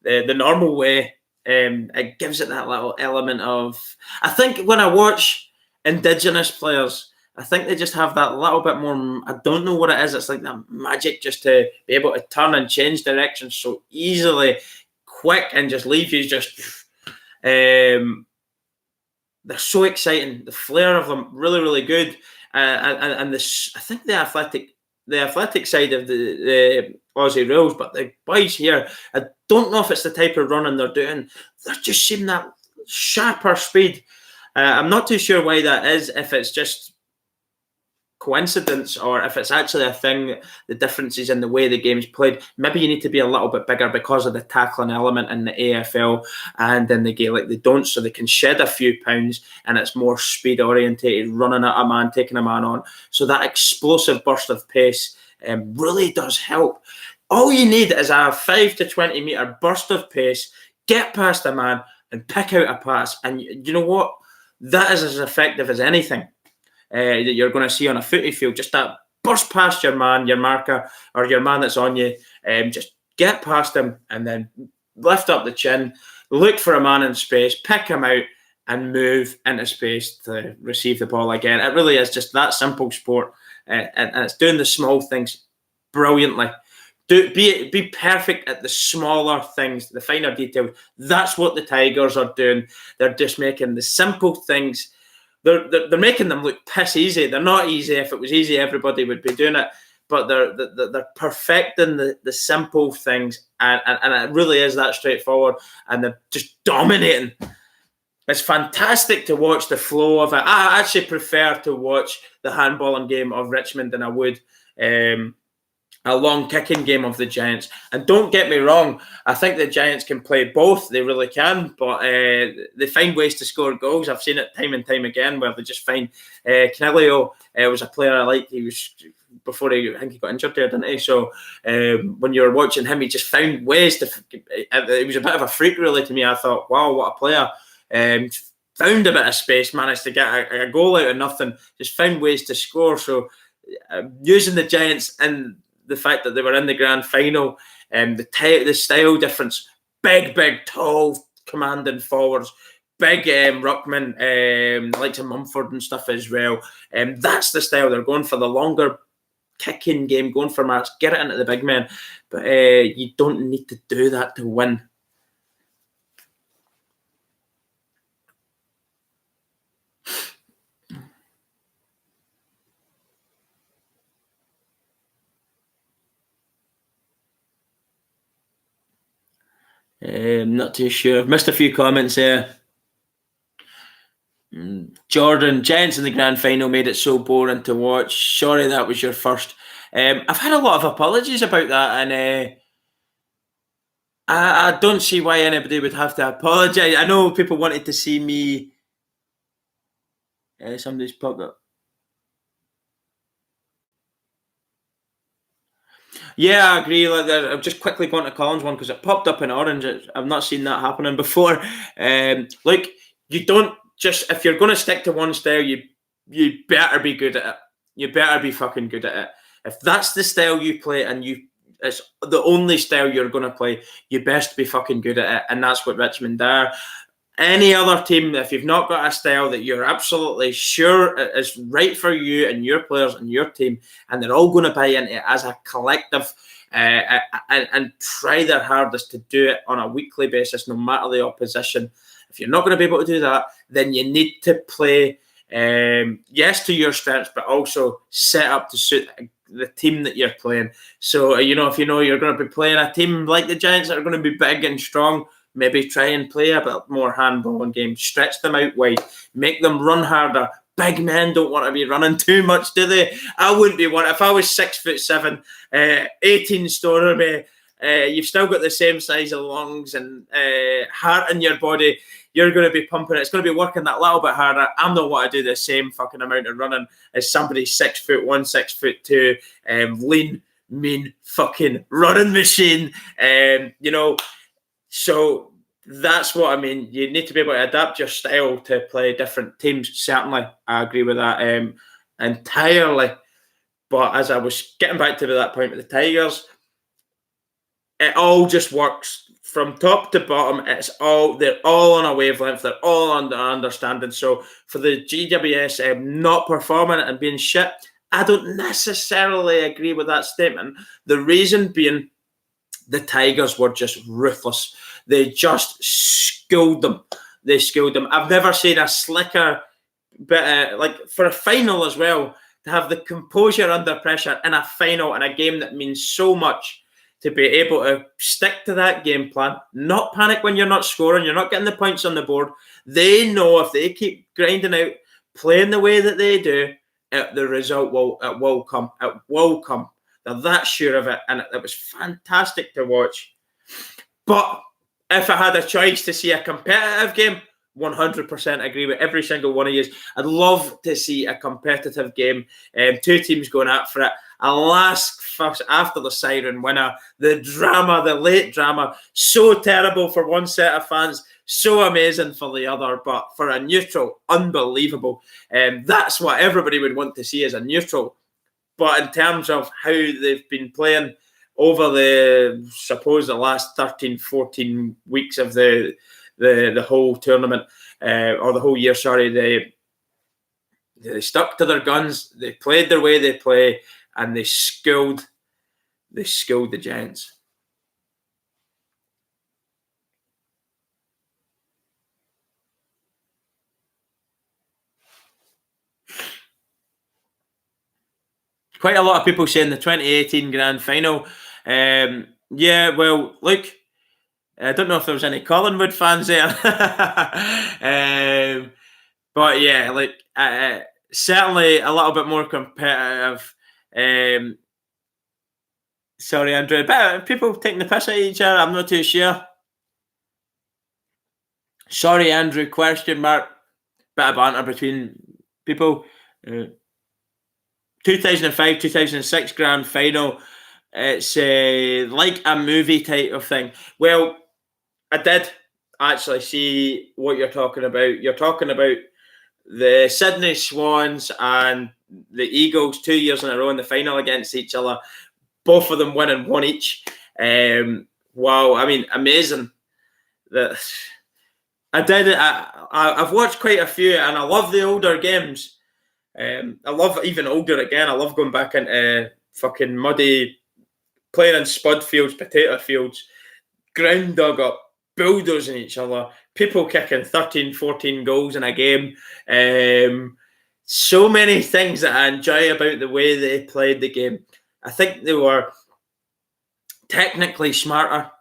the normal way. It gives it that little element of. I think when I watch Indigenous players, I think they just have that little bit more. I don't know what it is. It's like that magic just to be able to turn and change direction so easily, quick, and just leave you just. They're so exciting. The flair of them really, really good, and this. I think the athletic side of the Aussie rules, but the boys here, I don't know if it's the type of running they're doing. They're just seeing that sharper speed. I'm not too sure why that is, if it's just coincidence or if it's actually a thing, the differences in the way the game's played. Maybe you need to be a little bit bigger because of the tackling element in the AFL and in the Gaelic. They don't, so they can shed a few pounds and it's more speed orientated, running at a man, taking a man on. So that explosive burst of pace really does help. All you need is a 5 to 20 metre burst of pace, get past a man and pick out a pass. And you know what? That is as effective as anything that you're going to see on a footy field. Just that burst past your man, your marker, or your man that's on you. Just get past him and then lift up the chin, look for a man in space, pick him out and move into space to receive the ball again. It really is just that simple sport. And it's doing the small things brilliantly. Be perfect at the smaller things, the finer details. That's what the Tigers are doing. They're just making the simple things. They're making them look piss easy. They're not easy. If it was easy, everybody would be doing it. But they're perfecting the simple things, and it really is that straightforward. And they're just dominating. It's fantastic to watch the flow of it. I actually prefer to watch the handballing game of Richmond than I would a long kicking game of the Giants. And don't get me wrong, I think the Giants can play both. They really can, but they find ways to score goals. I've seen it time and time again where they just find Canelio was a player I liked. He was before I think he got injured there, didn't he? So when you were watching him, he just found ways to. He was a bit of a freak, really, to me. I thought, wow, what a player! Found a bit of space, managed to get a goal out of nothing. Just found ways to score. So using the Giants and the fact that they were in the grand final, the style difference, big, tall, commanding forwards, big ruckman, like to Mumford and stuff as well. That's the style they're going for, the longer kicking game, going for marks, get it into the big men. But you don't need to do that to win. Not too sure. I've missed a few comments there. Jordan, Giants in the grand final made it so boring to watch. Sorry that was your first. I've had a lot of apologies about that, and I don't see why anybody would have to apologise. I know people wanted to see me. Somebody's popped up. Yeah, I agree. Like, I'm just quickly going to Collins one because it popped up in orange. I've not seen that happening before. Like, you don't just, if you're going to stick to one style, you better be good at it. You better be fucking good at it. If that's the style you play and it's the only style you're going to play, you best be fucking good at it. And that's what Richmond are. Any other team, if you've not got a style that you're absolutely sure is right for you and your players and your team, and they're all going to buy into it as a collective and try their hardest to do it on a weekly basis, no matter the opposition. If you're not going to be able to do that, then you need to play, yes, to your strengths, but also set up to suit the team that you're playing. So, if you know you're going to be playing a team like the Giants that are going to be big and strong, maybe try and play a bit more handballing game, stretch them out wide, make them run harder. Big men don't want to be running too much, do they? I wouldn't be one. If I was 6'7", 18 stone, you've still got the same size of lungs and heart in your body. You're going to be pumping it. It's going to be working that little bit harder. I'm not want to do the same fucking amount of running as somebody 6'1", 6'2", lean, mean fucking running machine. So that's what I mean. You need to be able to adapt your style to play different teams. Certainly, I agree with that entirely. But as I was getting back to that point with the Tigers, it all just works from top to bottom. They're all on a wavelength. They're all on understanding. So for the GWS not performing and being shit, I don't necessarily agree with that statement. The reason being, the Tigers were just ruthless. They just schooled them. I've never seen a slicker, but like for a final as well, to have the composure under pressure in a final in a game that means so much, to be able to stick to that game plan, not panic when you're not scoring, you're not getting the points on the board. They know if they keep grinding out, playing the way that they do, the result will come. It will come. They're that sure of it, and it was fantastic to watch. But if I had a choice to see a competitive game, 100% agree with every single one of you. I'd love to see a competitive game, two teams going out for it. A last fuss after the siren winner, the drama, the late drama, so terrible for one set of fans, so amazing for the other, but for a neutral, unbelievable. That's what everybody would want to see as a neutral. But in terms of how they've been playing over the last 13, 14 weeks of the whole tournament, or the whole year, sorry, they stuck to their guns, they played their way they play, and they schooled the Giants. Quite a lot of people saying the 2018 grand final. Yeah, well, look, I don't know if there was any Collingwood fans there. But yeah, like certainly a little bit more competitive. Sorry, Andrew, but people taking the piss out of each other, I'm not too sure. Sorry, Andrew, question mark. Bit of banter between people. 2005, 2006 grand final. It's like a movie type of thing. Well, I did actually see what you're talking about. You're talking about the Sydney Swans and the Eagles 2 years in a row in the final against each other. Both of them winning one each. Wow, I mean, amazing. I did. I've watched quite a few, and I love the older games. I love even older again. I love going back into fucking muddy, playing in spud fields, potato fields, ground dug up, bulldozing each other, people kicking 13, 14 goals in a game. So many things that I enjoy about the way they played the game. I think they were technically smarter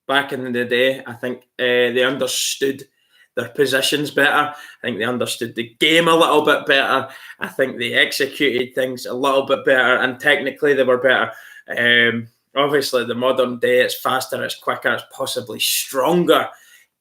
back in the day. I think they understood their positions better. I think they understood the game a little bit better. I think they executed things a little bit better, and technically they were better. Obviously, the modern day, it's faster, it's quicker, it's possibly stronger.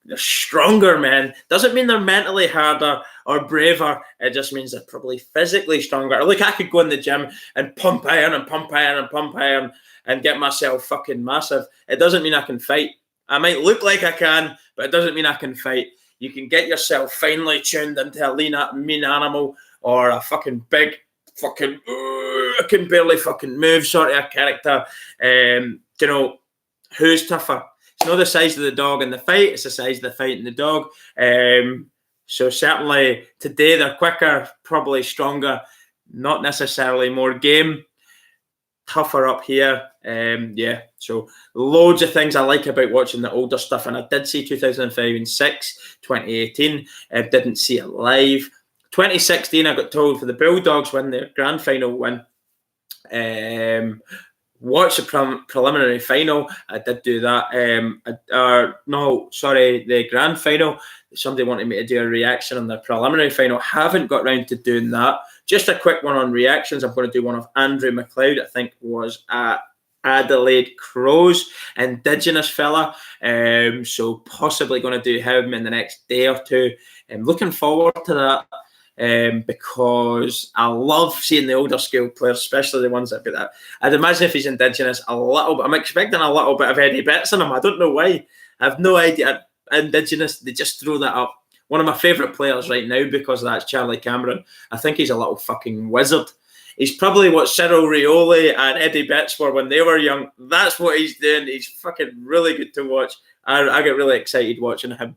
They're stronger men. Doesn't mean they're mentally harder or braver. It just means they're probably physically stronger. Look, I could go in the gym and pump iron and pump iron and pump iron and get myself fucking massive. It doesn't mean I can fight. I might look like I can, but it doesn't mean I can fight. You can get yourself finely tuned into a lean, mean animal or a fucking big, fucking, I can barely fucking move sort of a character. You know, who's tougher? It's not the size of the dog in the fight, it's the size of the fight in the dog. So certainly today they're quicker, probably stronger, not necessarily more game, tougher up here. Yeah, so loads of things I like about watching the older stuff, and I did see 2005 and 6, 2018, didn't see it live. 2016 I got told for the Bulldogs win their grand final win. Watch the preliminary final. I did do that. The grand final. Somebody wanted me to do a reaction on the preliminary final. Haven't got round to doing that. Just a quick one on reactions. I'm going to do one of Andrew McLeod. I think was at Adelaide Crows, Indigenous fella. So possibly going to do him in the next day or two. I'm looking forward to that. Because I love seeing the older scale players, especially the ones that got that. I'd imagine if he's Indigenous, a little bit. I'm expecting a little bit of Eddie Betts in him. I don't know why. I have no idea. Indigenous, they just throw that up. One of my favourite players right now because of that's Charlie Cameron. I think he's a little fucking wizard. He's probably what Cyril Rioli and Eddie Betts were when they were young. That's what he's doing. He's fucking really good to watch. I get really excited watching him.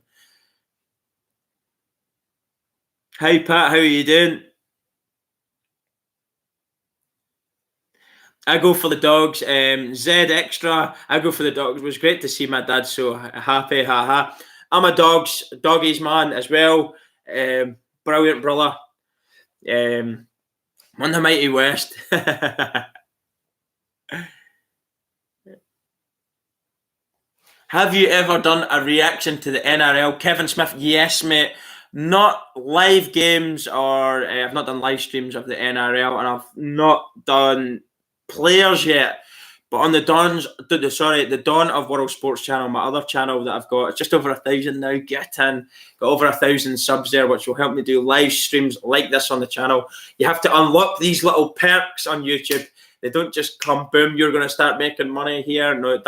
Hi Pat, how are you doing? I go for the dogs. Zed Extra, I go for the dogs. It was great to see my dad so happy. Ha. I'm a doggies man as well. Brilliant brother. Won the mighty West. Have you ever done a reaction to the NRL? Kevin Smith, yes, mate. Not live games or I've not done live streams of the NRL, and I've not done players yet. But on the Dawn of World Sports channel, my other channel that I've got, it's just over 1,000 now. Get in, got over 1,000 subs there, which will help me do live streams like this on the channel. You have to unlock these little perks on YouTube. They don't just come, boom, you're going to start making money here. No.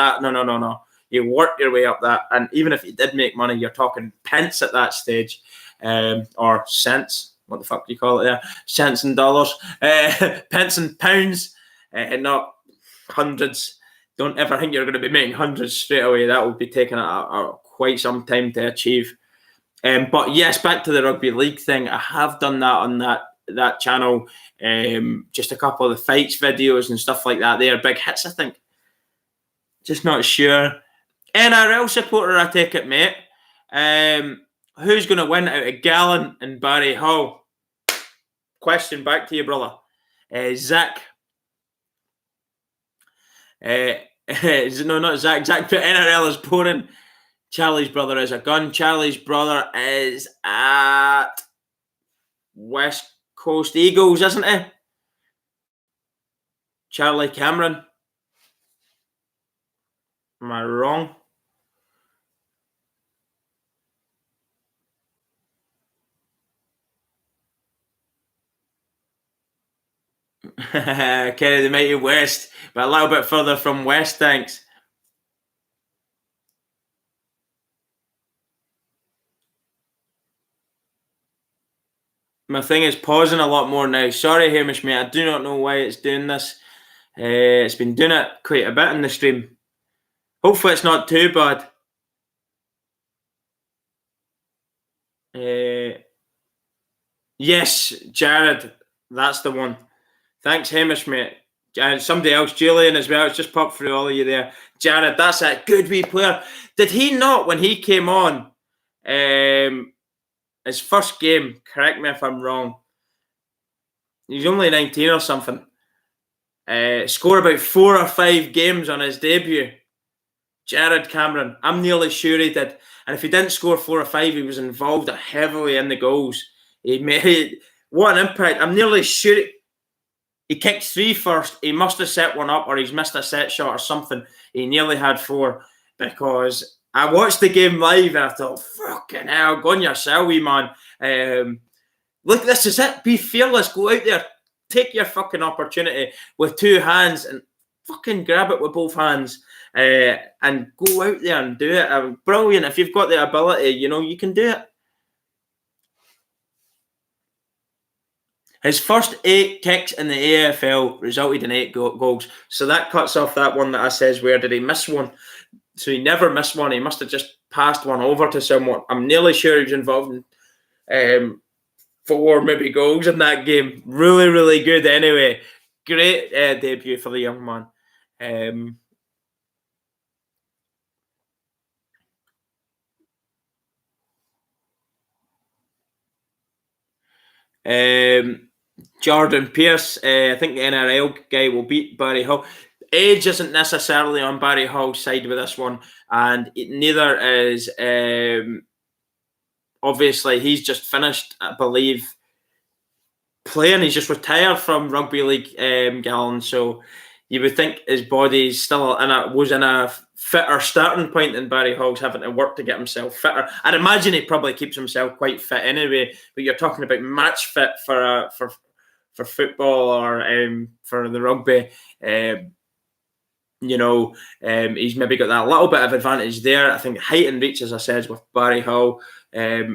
You work your way up that, and even if you did make money, you're talking pence at that stage, or cents. What the fuck do you call it there? Cents and dollars, pence and pounds, and not hundreds. Don't ever think you're going to be making hundreds straight away. That will be taking quite some time to achieve. But yes, back to the rugby league thing. I have done that on that channel. Just a couple of the fights videos and stuff like that. They are big hits, I think. Just not sure. NRL supporter, I take it, mate. Who's going to win out of Gallen and Barry Hall? Question back to you, brother. Zach. No, not Zach. Zach put NRL is boring. Charlie's brother is a gun. Charlie's brother is at West Coast Eagles, isn't he? Charlie Cameron. Am I wrong? Kenny the mighty West, but a little bit further from West, thanks. My thing is pausing a lot more now. Sorry, Hamish, mate. I do not know why it's doing this. It's been doing it quite a bit in the stream. Hopefully it's not too bad. Yes, Jared. That's the one. Thanks, Hamish, mate. And somebody else, Julian as well. It's just popped through all of you there. Jared, that's a good wee player. Did he not, when he came on, his first game, correct me if I'm wrong, he's only 19 or something, score about 4 or 5 games on his debut? Jared Cameron, I'm nearly sure he did. And if he didn't score 4 or 5, he was involved heavily in the goals. He made what an impact. I'm nearly sure he kicked 3 first. He must have set one up, or he's missed a set shot or something. He nearly had 4, because I watched the game live and I thought, fucking hell, go on yourself, wee man. Look, this is it. Be fearless. Go out there. Take your fucking opportunity with 2 hands and fucking grab it with both hands. And go out there and do it. Brilliant. If you've got the ability, you can do it. His first 8 kicks in the AFL resulted in 8 goals. So that cuts off that one that I says, where did he miss one? So he never missed one. He must have just passed one over to someone. I'm nearly sure he was involved in 4 maybe goals in that game. Really, really good anyway. Great debut for the young man. Jordan Pearce, I think the NRL guy will beat Barry Hall. Age isn't necessarily on Barry Hall's side with this one, and neither is obviously he's just finished, I believe, playing. He's just retired from rugby league, Gallon. So you would think his body's still was in a fitter starting point than Barry Hall's, having to work to get himself fitter. I'd imagine he probably keeps himself quite fit anyway. But you're talking about match fit for football or for the rugby. He's maybe got that little bit of advantage there. I think height and reach, as I said, with Barry Hall. I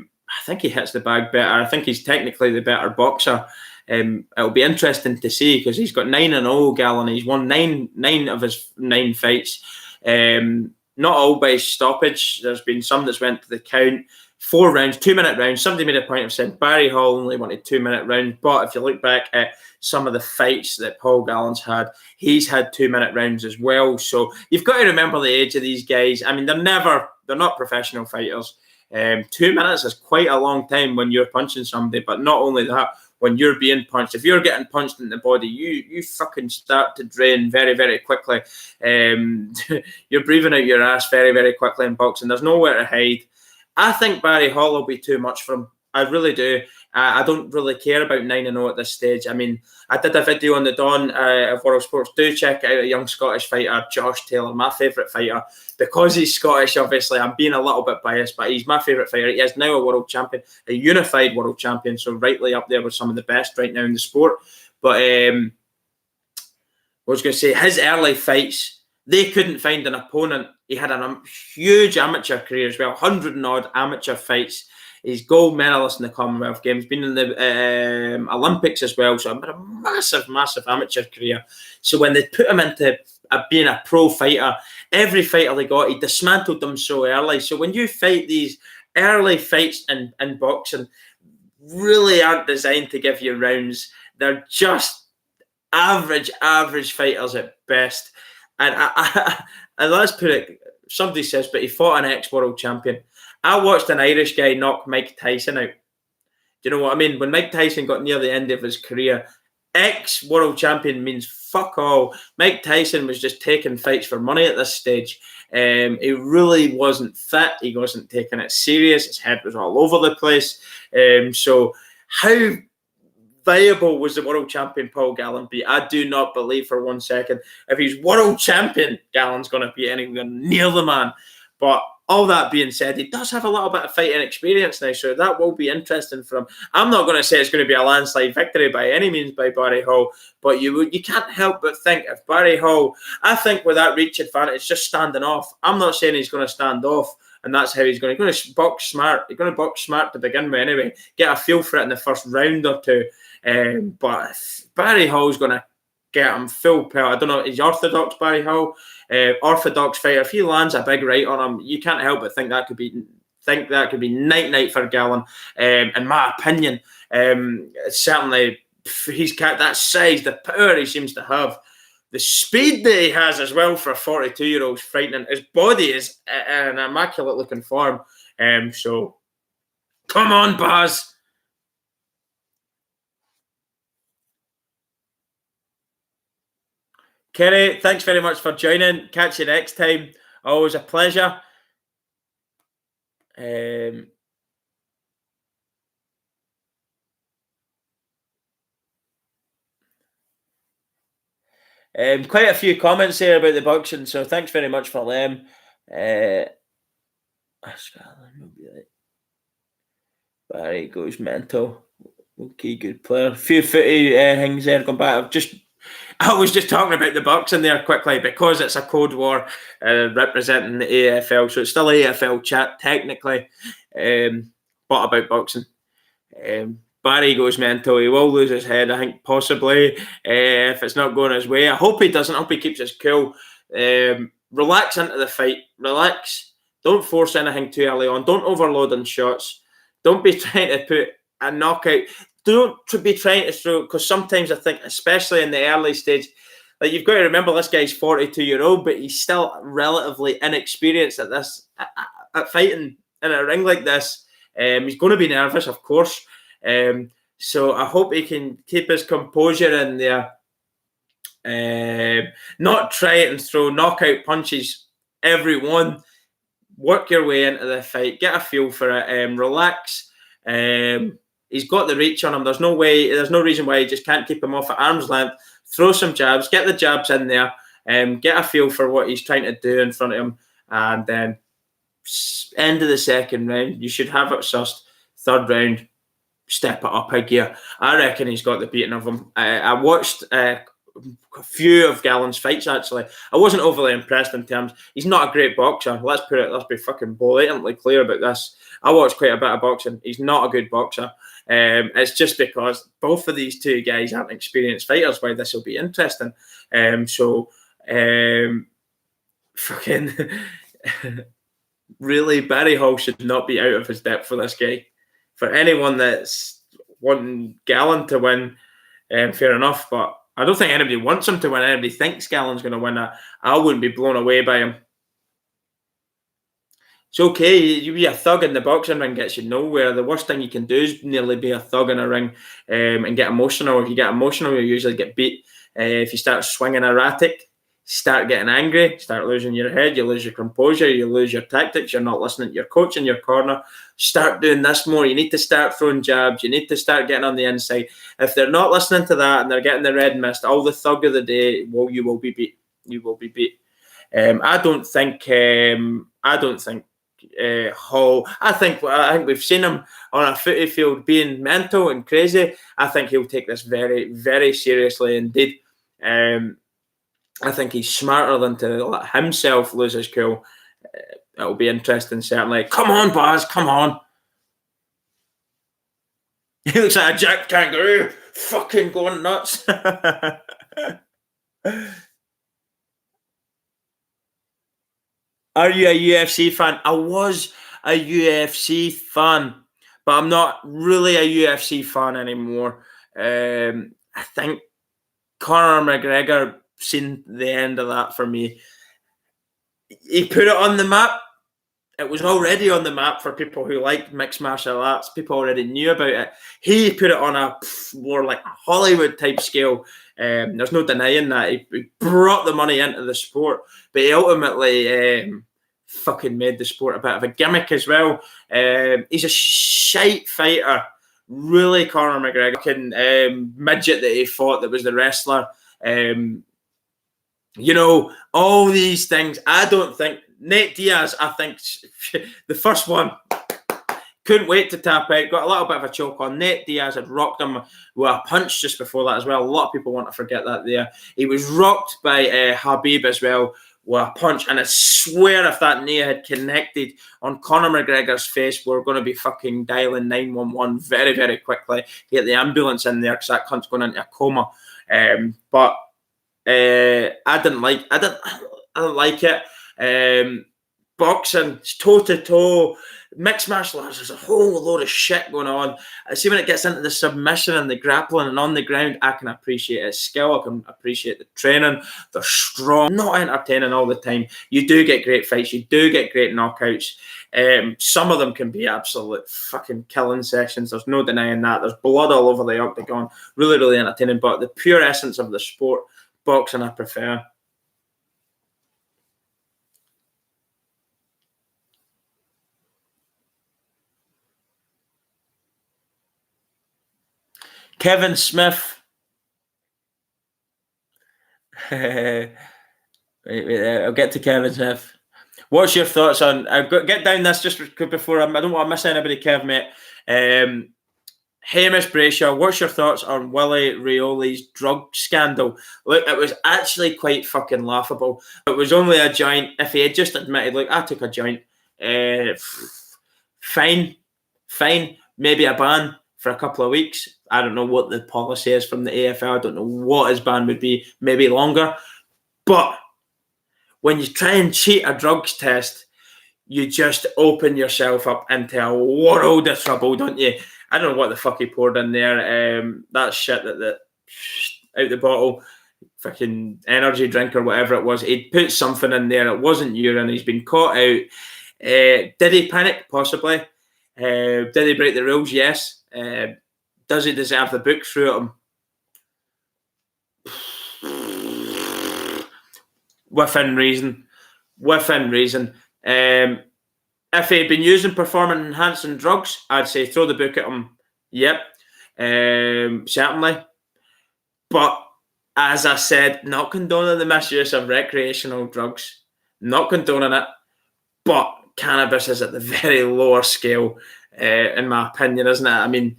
think he hits the bag better. I think he's technically the better boxer. It'll be interesting to see, because he's got 9-0, Gallon. He's won nine of his 9 fights. Not all by stoppage. There's been some that's went to the count. 4 rounds, 2-minute rounds. Somebody made a point of saying Barry Hall only wanted 2-minute rounds, but if you look back at some of the fights that Paul Gallen's had, he's had 2-minute rounds as well. So you've got to remember the age of these guys. I mean, they're not professional fighters. 2 minutes is quite a long time when you're punching somebody, but not only that, when you're being punched, if you're getting punched in the body, you fucking start to drain very, very quickly. You're breathing out your ass very, very quickly in boxing. There's nowhere to hide. I think Barry Hall will be too much for him. I really do. I don't really care about 9-0 at this stage. I mean, I did a video on the Dawn of World Sports. Do check out a young Scottish fighter, Josh Taylor, my favourite fighter. Because he's Scottish, obviously, I'm being a little bit biased, but he's my favourite fighter. He is now a world champion, a unified world champion, so rightly up there with some of the best right now in the sport. But I was going to say, his early fights, they couldn't find an opponent. He had a huge amateur career as well, 100 and odd amateur fights. He's gold medalist in the Commonwealth Games, been in the Olympics as well. So a massive, massive amateur career. So when they put him into being a pro fighter, every fighter they got, he dismantled them so early. So when you fight these early fights in boxing, really aren't designed to give you rounds. They're just average fighters at best. And and let's put it, somebody says, but he fought an ex-world champion. I watched an Irish guy knock Mike Tyson out. Do you know what I mean? When Mike Tyson got near the end of his career, ex-world champion means fuck all. Mike Tyson was just taking fights for money at this stage. He really wasn't fit. He wasn't taking it serious. His head was all over the place. So how viable was the world champion Paul Gallen be? I do not believe for 1 second if he's world champion, Gallen's going to be anywhere near the man. But all that being said, he does have a little bit of fighting experience now, so that will be interesting for him. I'm not going to say it's going to be a landslide victory by any means by Barry Hall, but you can't help but think if Barry Hall, I think with that reach advantage, just standing off. I'm not saying he's going to stand off, and that's how he's going to box smart. He's going to box smart to begin with anyway, get a feel for it in the first round or two. But if Barry Hall's going to get him full pelt. I don't know, is orthodox Barry Hall? Orthodox fighter. If he lands a big right on him, you can't help but think that could be think that could be night for Gallen. In my opinion, certainly he's got that size, the power he seems to have. The speed that he has as well for a 42-year-old is frightening. His body is in immaculate looking form. So, come on, Baz. Kerry, thanks very much for joining. Catch you next time. Always a pleasure. Quite a few comments there about the boxing, so thanks very much for them. Barry goes mental. Okay, good player. Few footy things there going back. I was just talking about the boxing there quickly because it's a code war representing the AFL, so it's still AFL chat technically, but about boxing. Barry goes mental. He will lose his head, I think, possibly, if it's not going his way. I hope he doesn't. I hope he keeps his cool. Relax into the fight. Relax. Don't force anything too early on. Don't overload on shots. Don't be trying to put a knockout. Don't be trying to throw, because sometimes I think, especially in the early stage, like you've got to remember this guy's 42-year-old, but he's still relatively inexperienced at this, at fighting in a ring like this. He's going to be nervous, of course. So I hope he can keep his composure in there. Not try it and throw knockout punches every one. Work your way into the fight. Get a feel for it. Relax. He's got the reach on him. There's no reason why you just can't keep him off at arm's length. Throw some jabs. Get the jabs in there. Get a feel for what he's trying to do in front of him. And then end of the second round, you should have it sussed. Third round, step it up a gear. I reckon he's got the beating of him. I watched a few of Gallen's fights, actually. I wasn't overly impressed in terms. He's not a great boxer. Let's be fucking blatantly clear about this. I watched quite a bit of boxing. He's not a good boxer. It's just because both of these two guys aren't experienced fighters why this will be interesting. Fucking really, Barry Hall should not be out of his depth for this guy. For anyone that's wanting Gallen to win, fair enough, but I don't think anybody wants him to win. Anybody thinks Gallen's going to win that. I wouldn't be blown away by him. It's okay. You be a thug in the boxing ring gets you nowhere. The worst thing you can do is nearly be a thug in a ring and get emotional. If you get emotional, you usually get beat. If you start swinging erratic, start getting angry, start losing your head, you lose your composure, you lose your tactics, you're not listening to your coach in your corner. Start doing this more. You need to start throwing jabs. You need to start getting on the inside. If they're not listening to that and they're getting the red mist, all the thug of the day, well, you will be beat. You will be beat. I don't think Hall. I think we've seen him on a footy field being mental and crazy. I think he'll take this very, very seriously indeed. I think he's smarter than to let himself lose his cool. It'll be interesting, certainly. Come on, Baz, come on. He looks like a jack kangaroo, fucking going nuts. Are you a UFC fan? I was a UFC fan, but I'm not really a UFC fan anymore. I think Conor McGregor seen the end of that for me. He put it on the map. It was already on the map for people who liked mixed martial arts. People already knew about it. He put it on a more like Hollywood type scale. There's no denying that. He brought the money into the sport, but he ultimately fucking made the sport a bit of a gimmick as well. He's a shite fighter. Really, Conor McGregor, midget that he fought that was the wrestler. All these things. I don't think Nate Diaz, I think the first one, couldn't wait to tap out. Got a little bit of a choke on. Nate Diaz had rocked him with a punch just before that as well. A lot of people want to forget that there. He was rocked by Habib as well with a punch. And I swear if that knee had connected on Conor McGregor's face, we're going to be fucking dialing 911 very, very quickly. Get the ambulance in there because that cunt's going into a coma. But I didn't like it. boxing, it's toe-to-toe, mixed martial arts, there's a whole load of shit going on. I see when it gets into the submission and the grappling and on the ground, I can appreciate its skill, I can appreciate the training, they're strong, not entertaining all the time. You do get great fights, you do get great knockouts. Some of them can be absolute fucking killing sessions, there's no denying that. There's blood all over the octagon, really, really entertaining, but the pure essence of the sport, boxing I prefer. Kevin Smith. Wait, I'll get to Kevin Smith. What's your thoughts on? I've got get down this just before I don't want to miss anybody, Kev, mate. Hamish Brayshaw, what's your thoughts on Willie Rioli's drug scandal? Look, it was actually quite fucking laughable. It was only a joint. If he had just admitted, look, I took a joint, fine, maybe a ban for a couple of weeks. I don't know what the policy is from the AFL. I don't know what his ban would be, maybe longer. But when you try and cheat a drugs test, you just open yourself up into a world of trouble, don't you? I don't know what the fuck he poured in there. That shit that out the bottle, fucking energy drink or whatever it was. He'd put something in there. It wasn't urine. He's been caught out. Did he panic? Possibly. Did he break the rules? Yes. Does he deserve the book through at him? Within reason. If he'd been using performance-enhancing drugs, I'd say throw the book at him. Yep, certainly. But as I said, not condoning the misuse of recreational drugs. Not condoning it. But cannabis is at the very lower scale, in my opinion, isn't it? I mean,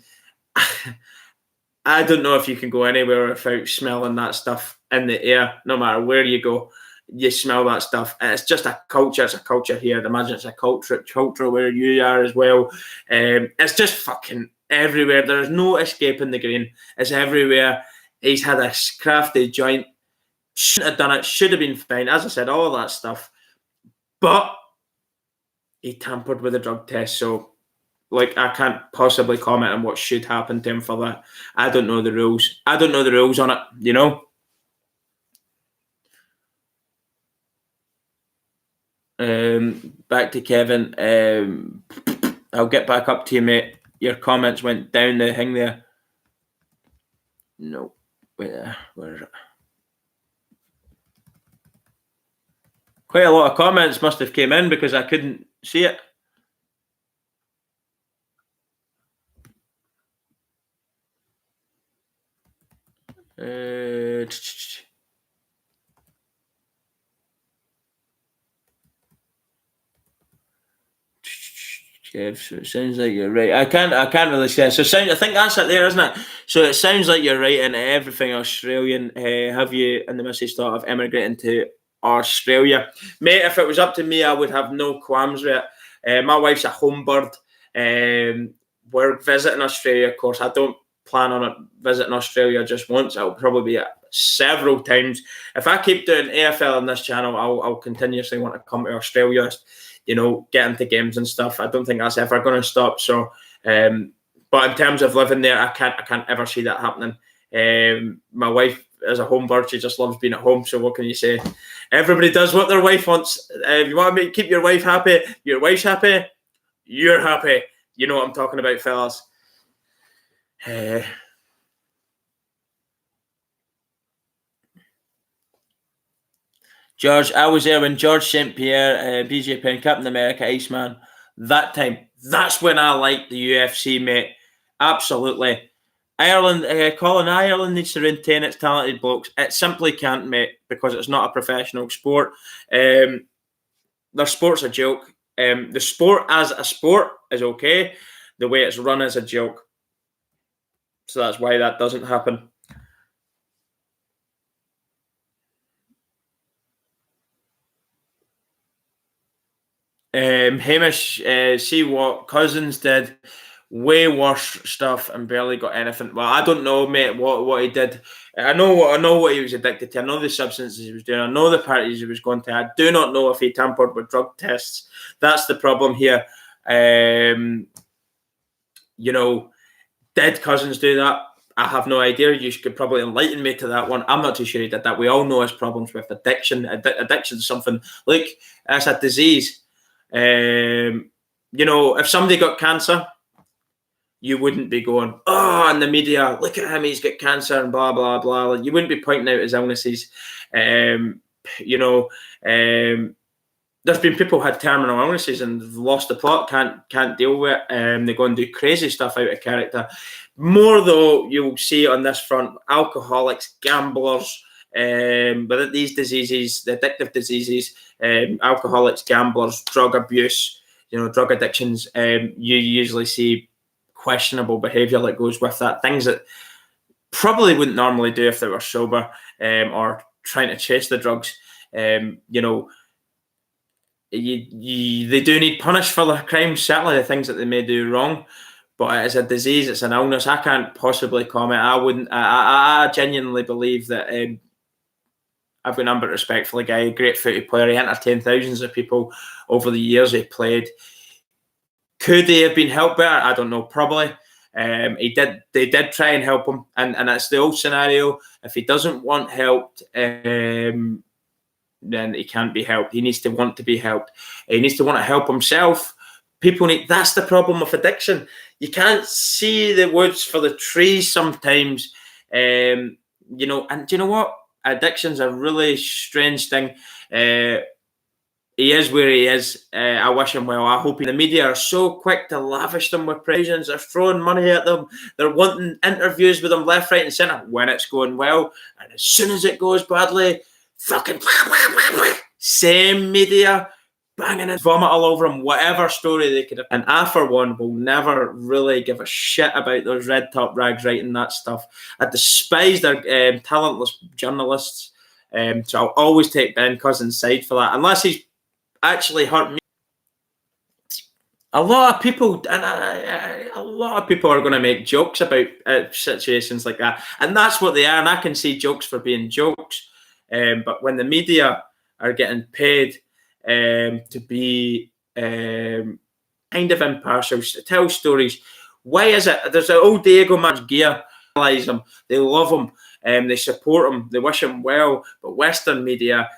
I don't know if you can go anywhere without smelling that stuff in the air, no matter where you go. You smell that stuff, and it's just a culture. It's a culture here. I'd imagine it's a culture where you are as well. It's just fucking everywhere. There's no escaping the green. It's everywhere. He's had a crafty joint. Shouldn't have done it. Should have been fine. As I said, all of that stuff. But he tampered with the drug test, so like I can't possibly comment on what should happen to him for that. I don't know the rules. I don't know the rules on it, you know. Back to Kevin. I'll get back up to you, mate. Your comments went down the thing there. No. Wait there. Where is it? Quite a lot of comments must have came in because I couldn't see it. Kev, so it sounds like you're right. I can't really say. So I think that's it there, isn't it? So it sounds like you're right in everything Australian. Have you and the missus thought of emigrating to Australia? Mate, if it was up to me, I would have no qualms with it. My wife's a home bird. We're visiting Australia, of course. I don't plan on it visiting Australia just once. I'll probably be several times. If I keep doing AFL on this channel, I'll continuously want to come to Australia, you know, get into games and stuff. I don't think that's ever going to stop. So, but in terms of living there, I can't ever see that happening. My wife is a home bird. She just loves being at home. So what can you say? Everybody does what their wife wants. If you want to keep your wife happy, your wife's happy, you're happy. You know what I'm talking about, fellas. George, I was there when George St. Pierre, BJ Penn, Captain America, Iceman. That time, that's when I liked the UFC, mate. Absolutely. Ireland, Colin, Ireland needs to retain its talented blokes. It simply can't, mate, because it's not a professional sport. Their sport's a joke. The sport as a sport is okay. The way it's run is a joke. So that's why that doesn't happen. Hamish, see what Cousins did way worse stuff and barely got anything. Well, I don't know, mate, what he did. I know what he was addicted to. I know the substances he was doing. I know the parties he was going to. I do not know if he tampered with drug tests. That's the problem here. Did Cousins do that? I have no idea. You could probably enlighten me to that one. I'm not too sure he did that. We all know his problems with addiction. Addiction is something like it's a disease. If somebody got cancer, you wouldn't be going, oh, in the media, look at him, he's got cancer and blah, blah, blah. You wouldn't be pointing out his illnesses. There's been people who had terminal illnesses and lost the plot, can't deal with it. They go and do crazy stuff out of character. More, though, you'll see on this front, alcoholics, gamblers, but these diseases, the addictive diseases, alcoholics, gamblers, drug abuse, drug addictions, you usually see questionable behaviour that goes with that. Things that probably wouldn't normally do if they were sober or trying to chase the drugs. They do need punished for their crimes, certainly the things that they may do wrong. But it's a disease, it's an illness. I can't possibly comment. I genuinely believe that I've got number of respect for the guy, a great footy player. He entertained thousands of people over the years he played. Could he have been helped better? I don't know, probably. They did try and help him, and that's the old scenario. If he doesn't want help, then he can't be helped. He needs to want to be helped. He needs to want to help himself. That's the problem with addiction. You can't see the woods for the trees sometimes. And do you know what? Addiction's a really strange thing. He is where he is. I wish him well. I hope the media are so quick to lavish them with praise. They're throwing money at them. They're wanting interviews with them left, right and centre when it's going well. And as soon as it goes badly, fucking same media banging and vomit all over him, whatever story they could have. And I, for one, will never really give a shit about those red top rags writing that stuff. I despise their talentless journalists. So I'll always take Ben Cousins' side for that, unless he's actually hurt me. A lot of people are going to make jokes about situations like that, and that's what they are. And I can see jokes for being jokes, but when the media are getting paid to be kind of impartial, to tell stories, why is it? There's an old Diego man's gear. Him, they love him, they support him, they wish him well. But Western media,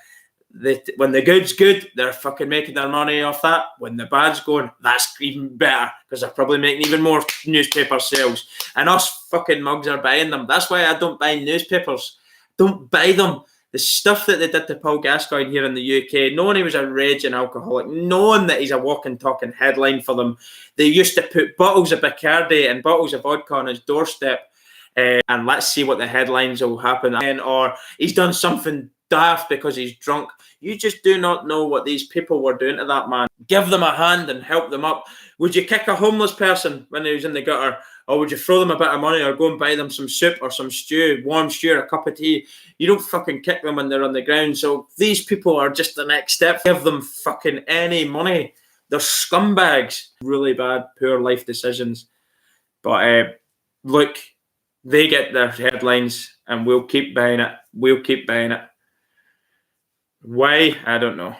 when the good's good, they're fucking making their money off that. When the bad's going, that's even better because they're probably making even more newspaper sales. And us fucking mugs are buying them. That's why I don't buy newspapers. Don't buy them. The stuff that they did to Paul Gascoigne here in the UK, knowing he was a raging alcoholic, knowing that he's a walking, talking headline for them, they used to put bottles of Bacardi and bottles of vodka on his doorstep, and let's see what the headlines will happen. Or he's done something daft because he's drunk. You just do not know what these people were doing to that man. Give them a hand and help them up. Would you kick a homeless person when he was in the gutter? Or would you throw them a bit of money or go and buy them some soup or some stew, warm stew or a cup of tea? You don't fucking kick them when they're on the ground. So these people are just the next step. Give them fucking any money. They're scumbags. Really bad, poor life decisions. But look, they get their headlines and we'll keep buying it. We'll keep buying it. Why? I don't know.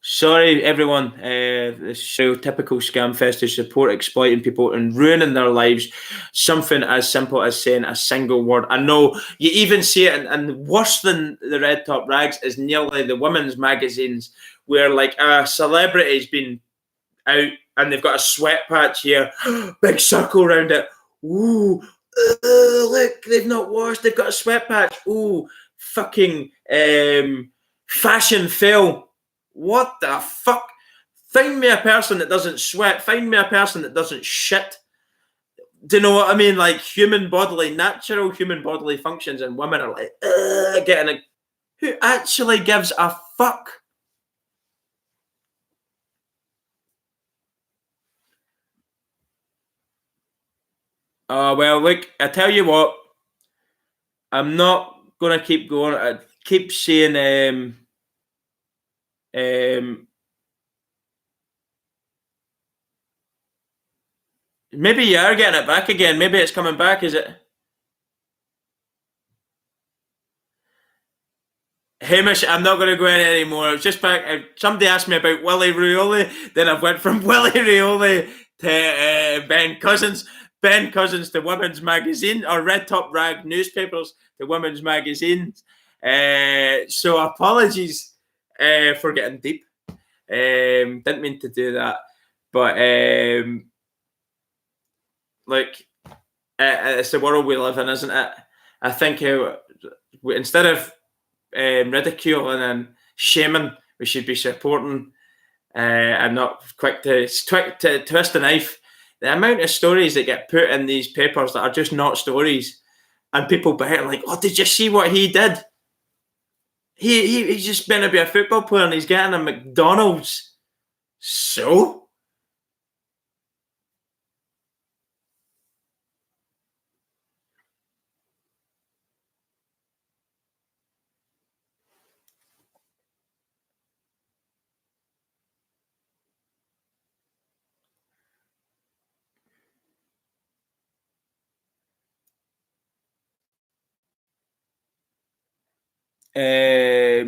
Sorry, everyone. This typical scam fest to support exploiting people and ruining their lives. Something as simple as saying a single word. I know you even see it, and worse than the red top rags is nearly the women's magazines, where like a celebrity's been out and they've got a sweat patch here, big circle around it. Ooh, look, they've not washed. They've got a sweat patch. Ooh, fucking fashion fail. What the fuck? Find me a person that doesn't sweat. Find me a person that doesn't shit. Do you know what I mean? Like natural human bodily functions, and women are like, getting a. Who actually gives a fuck? Well, look, I tell you what, I'm not going to keep going. I keep saying, Maybe you are getting it back again. Maybe it's coming back, is it? Hamish, I'm not going to go in anymore. It's just back. Somebody asked me about Willie Rioli. Then I went from Willie Rioli to Ben Cousins. Ben Cousins to Women's Magazine, or Red Top Rag newspapers to Women's Magazines. So apologies for getting deep. Didn't mean to do that. But like, it's the world we live in, isn't it? I think instead of ridiculing and shaming, we should be supporting and not quick to twist the knife. The amount of stories that get put in these papers that are just not stories, and people behind like, oh, did you see what he did? He's just meant to be a football player and he's getting a McDonald's. So?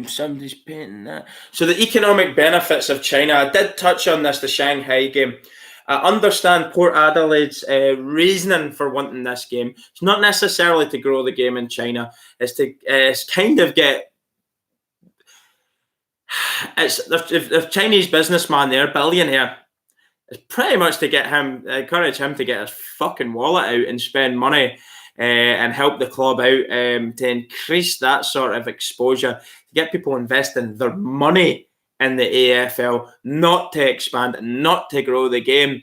Somebody's painting that. So the economic benefits of China. I did touch on this, the Shanghai game. I understand Port Adelaide's reasoning for wanting this game. It's not necessarily to grow the game in China. It's to kind of get. It's the Chinese businessman there, billionaire. It's pretty much to encourage him to get his fucking wallet out and spend money. And help the club out to increase that sort of exposure, to get people investing their money in the AFL, not to expand, not to grow the game.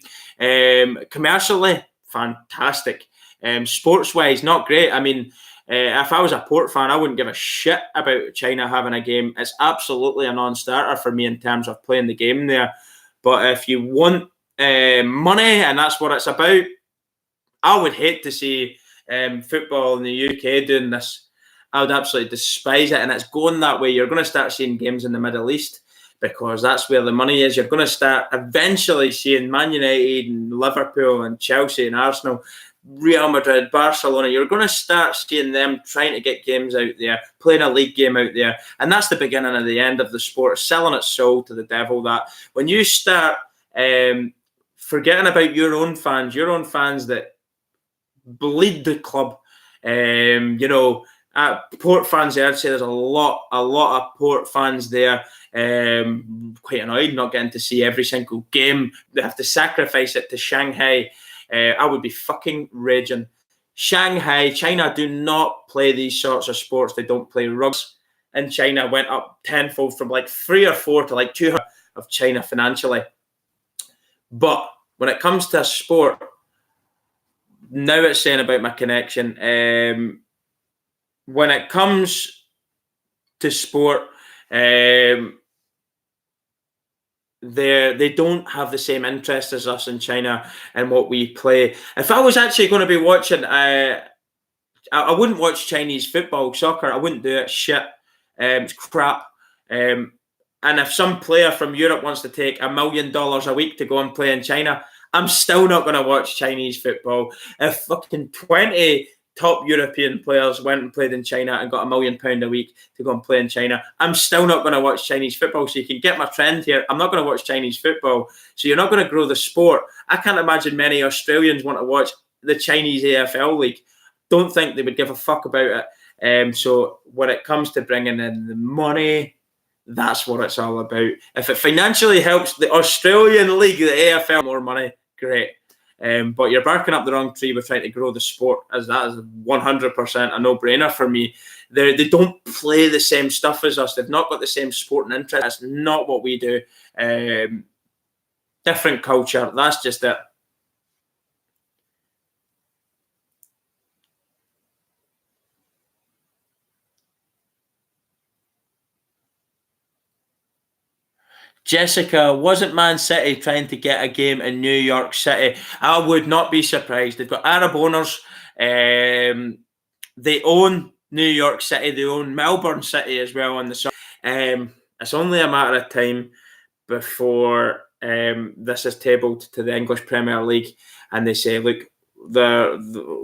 Commercially, fantastic. Sports-wise, not great. I mean, if I was a Port fan, I wouldn't give a shit about China having a game. It's absolutely a non-starter for me in terms of playing the game there. But if you want money, and that's what it's about, I would hate to see football in the UK doing this. I would absolutely despise it, and it's going that way. You're going to start seeing games in the Middle East because that's where the money is. You're going to start eventually seeing Man United and Liverpool and Chelsea and Arsenal, Real Madrid, Barcelona. You're going to start seeing them trying to get games out there, playing a league game out there, and that's the beginning of the end of the sport, selling its soul to the devil. That when you start forgetting about your own fans that bleed the club. Port fans there, I'd say there's a lot of Port fans there. Quite annoyed not getting to see every single game. They have to sacrifice it to Shanghai. I would be fucking raging. Shanghai, China do not play these sorts of sports. They don't play rugby. And China went up tenfold from like 3 or 4 to like 2 of China financially. But when it comes to a sport, now it's saying about my connection. When it comes to sport, they don't have the same interest as us in China and what we play. If I was actually going to be watching, I wouldn't watch Chinese football, soccer. I wouldn't do it. Shit, it's crap. And if some player from Europe wants to take $1 million a week to go and play in China, I'm still not going to watch Chinese football. If fucking 20 top European players went and played in China and got £1 million a week to go and play in China, I'm still not going to watch Chinese football. So you can get my trend here. I'm not going to watch Chinese football. So you're not going to grow the sport. I can't imagine many Australians want to watch the Chinese AFL league. Don't think they would give a fuck about it. So when it comes to bringing in the money, that's what it's all about. If it financially helps the Australian league, the AFL, more money, great. But you're barking up the wrong tree with trying to grow the sport, as that is 100% a no-brainer for me. They don't play the same stuff as us. They've not got the same sporting interest. That's not what we do. Different culture. That's just it. Jessica, wasn't Man City trying to get a game in New York City? I would not be surprised. They've got Arab owners. They own New York City. They own Melbourne City as well on the side. It's only a matter of time before this is tabled to the English Premier League, and they say, look,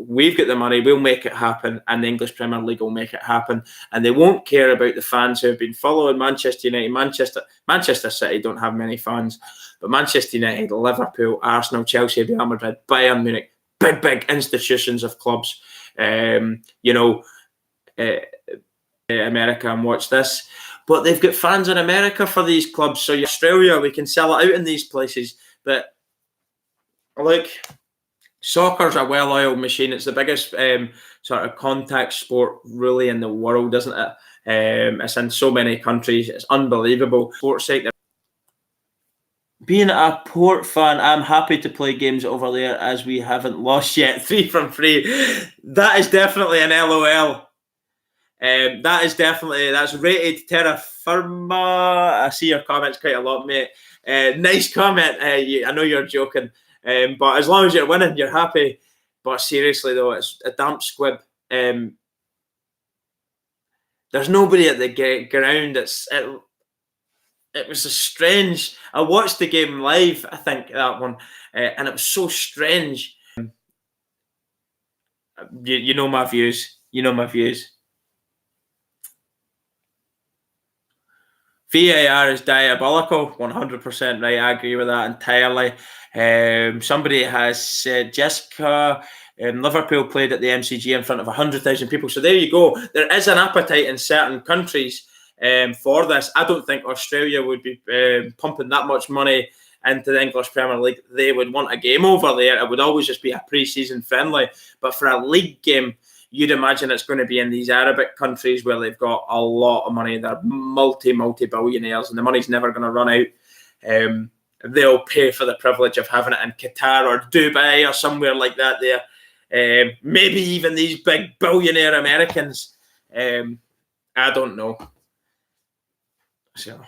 we've got the money, we'll make it happen, and the English Premier League will make it happen, and they won't care about the fans who have been following Manchester United. Manchester City don't have many fans, but Manchester United, Liverpool, Arsenal, Chelsea, Real Madrid, Bayern Munich, big institutions of clubs, America, and watch this. But they've got fans in America for these clubs. So Australia, we can sell it out in these places. But look, soccer's a well-oiled machine. It's the biggest sort of contact sport really in the world, isn't it? It's in so many countries. It's unbelievable. Sports sector. Being a Port fan, I'm happy to play games over there as we haven't lost yet. 3 from 3. That is definitely an LOL. That's rated terra firma. I see your comments quite a lot, mate. Nice comment. I know you're joking, but as long as you're winning, you're happy. But seriously though, it's a damp squib. There's nobody at the ground. It was a strange. I watched the game live, I think, that one, and it was so strange. You know my views. VAR is diabolical, 100% right. I agree with that entirely. Somebody has said, Jessica, Liverpool played at the MCG in front of 100,000 people. So there you go. There is an appetite in certain countries for this. I don't think Australia would be pumping that much money into the English Premier League. They would want a game over there. It would always just be a pre-season friendly. But for a league game, you'd imagine it's going to be in these Arabic countries where they've got a lot of money. They're multi-billionaires, and the money's never going to run out. They'll pay for the privilege of having it in Qatar or Dubai or somewhere like that there. Maybe even these big billionaire Americans. I don't know. So...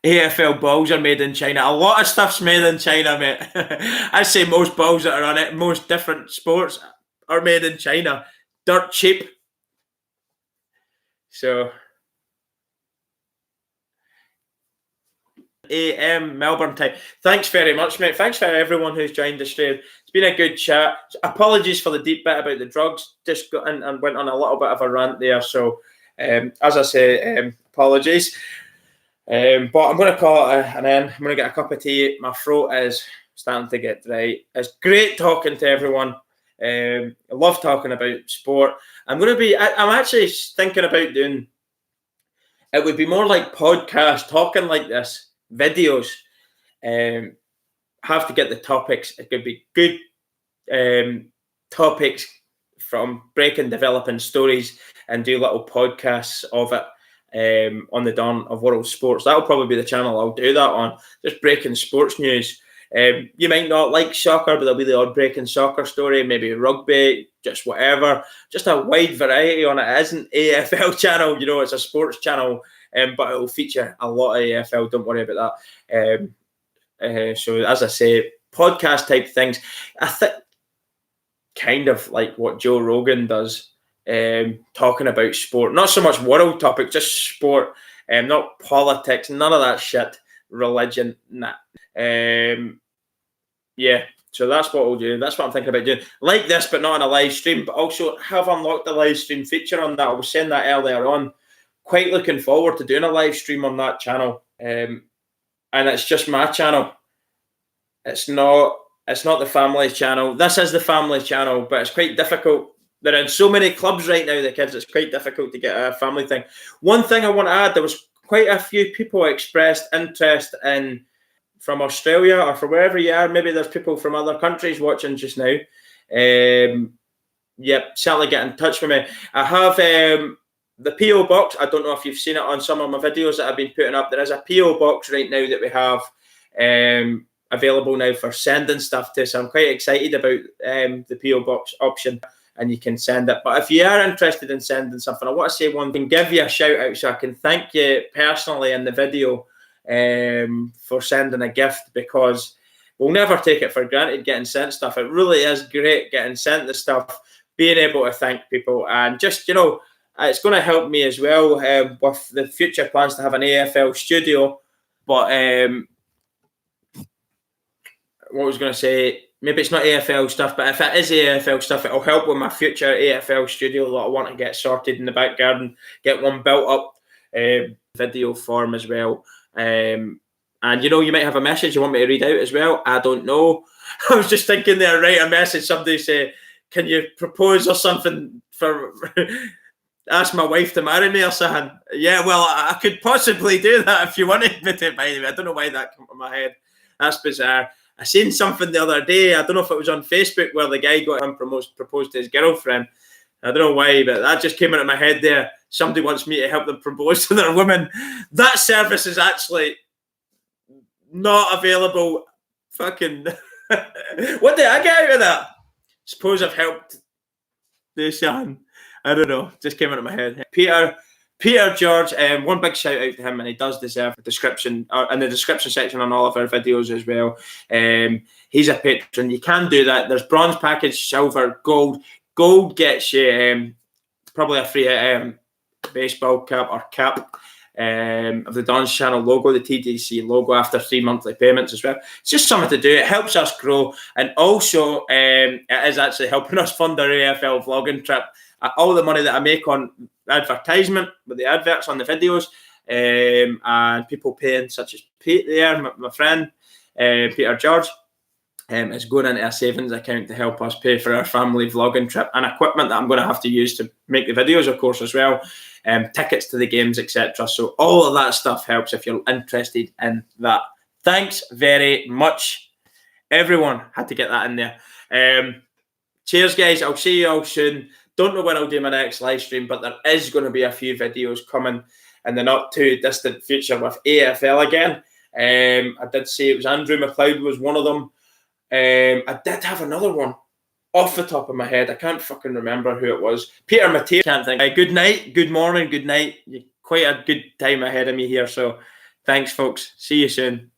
AFL balls are made in China. A lot of stuff's made in China, mate. I'd say most balls that are on it, most different sports are made in China. Dirt cheap. So, AM Melbourne time. Thanks very much, mate. Thanks for everyone who's joined the stream. It's been a good chat. Apologies for the deep bit about the drugs. Just got in and went on a little bit of a rant there. So, as I say, apologies. But I'm going to call it an end. I'm going to get a cup of tea. My throat is starting to get dry. It's great talking to everyone. I love talking about sport. I'm actually thinking about doing, it would be more like podcast, talking like this, videos. Have to get the topics. It could be good topics from breaking, developing stories, and do little podcasts of it. On the dawn of world sports. That'll probably be the channel I'll do that on, just breaking sports news. You might not like soccer, but there'll be the odd breaking soccer story, maybe rugby, just whatever, just a wide variety on it. It isn't AFL channel, it's a sports channel, but it will feature a lot of AFL. Don't worry about that. So as I say, podcast type things, I think kind of like what Joe Rogan does. Talking about sport, not so much world topic, just sport, not politics, none of that shit, religion, nah. Yeah, so that's what we'll do. That's what I'm thinking about doing. Like this, but not on a live stream, but also have unlocked the live stream feature on that. I was saying that earlier on. Quite looking forward to doing a live stream on that channel. And it's just my channel. It's not the family channel. This is the family channel, but it's quite difficult. They're in so many clubs right now, the kids, it's quite difficult to get a family thing. One thing I want to add, there was quite a few people expressed interest in from Australia or from wherever you are. Maybe there's people from other countries watching just now. Certainly get in touch with me. I have the P.O. box. I don't know if you've seen it on some of my videos that I've been putting up. There is a P.O. box right now that we have available now for sending stuff to. So I'm quite excited about the P.O. box option. And you can send it. But if you are interested in sending something, I want to say one thing, give you a shout out so I can thank you personally in the video for sending a gift, because we'll never take it for granted getting sent stuff. It really is great getting sent the stuff, being able to thank people, and just, it's going to help me as well with the future plans to have an AFL studio. But what I was going to say, maybe it's not AFL stuff, but if it is AFL stuff, it'll help with my future AFL studio that I want to get sorted in the back garden, get one built up, video form as well. And you might have a message you want me to read out as well. I don't know. I was just thinking there, write a message, somebody say, can you propose or something for ask my wife to marry me or something? Yeah, well, I could possibly do that if you wanted me to, by the way. I don't know why that came to my head. That's bizarre. I seen something the other day, I don't know if it was on Facebook, where the guy got him proposed to his girlfriend. I don't know why, but that just came into my head there. Somebody wants me to help them propose to their women. That service is actually not available. Fucking what did I get out of that? Suppose I've helped this son. I don't know. Just came into my head. Peter George, one big shout out to him, and he does deserve a description in the description section on all of our videos as well. He's a patron. You can do that. There's bronze package, silver, gold. Gold gets you probably a free baseball cap or cap of the Don's Channel logo, the TDC logo, after 3 monthly payments as well. It's just something to do. It helps us grow, and also it is actually helping us fund our AFL vlogging trip. All the money that I make on advertisement with the adverts on the videos, and people paying, such as Pete there, my friend, Peter George, is going into a savings account to help us pay for our family vlogging trip and equipment that I'm going to have to use to make the videos, of course, as well, tickets to the games, etc. So all of that stuff helps if you're interested in that. Thanks very much, everyone. Had to get that in there. Cheers, guys. I'll see you all soon. Don't know when I'll do my next live stream, but there is going to be a few videos coming in the not too distant future with AFL again. I did say it was Andrew McLeod was one of them. I did have another one off the top of my head. I can't fucking remember who it was. Peter Mateo, can't think. Good night, good morning, good night. Quite a good time ahead of me here. So thanks, folks. See you soon.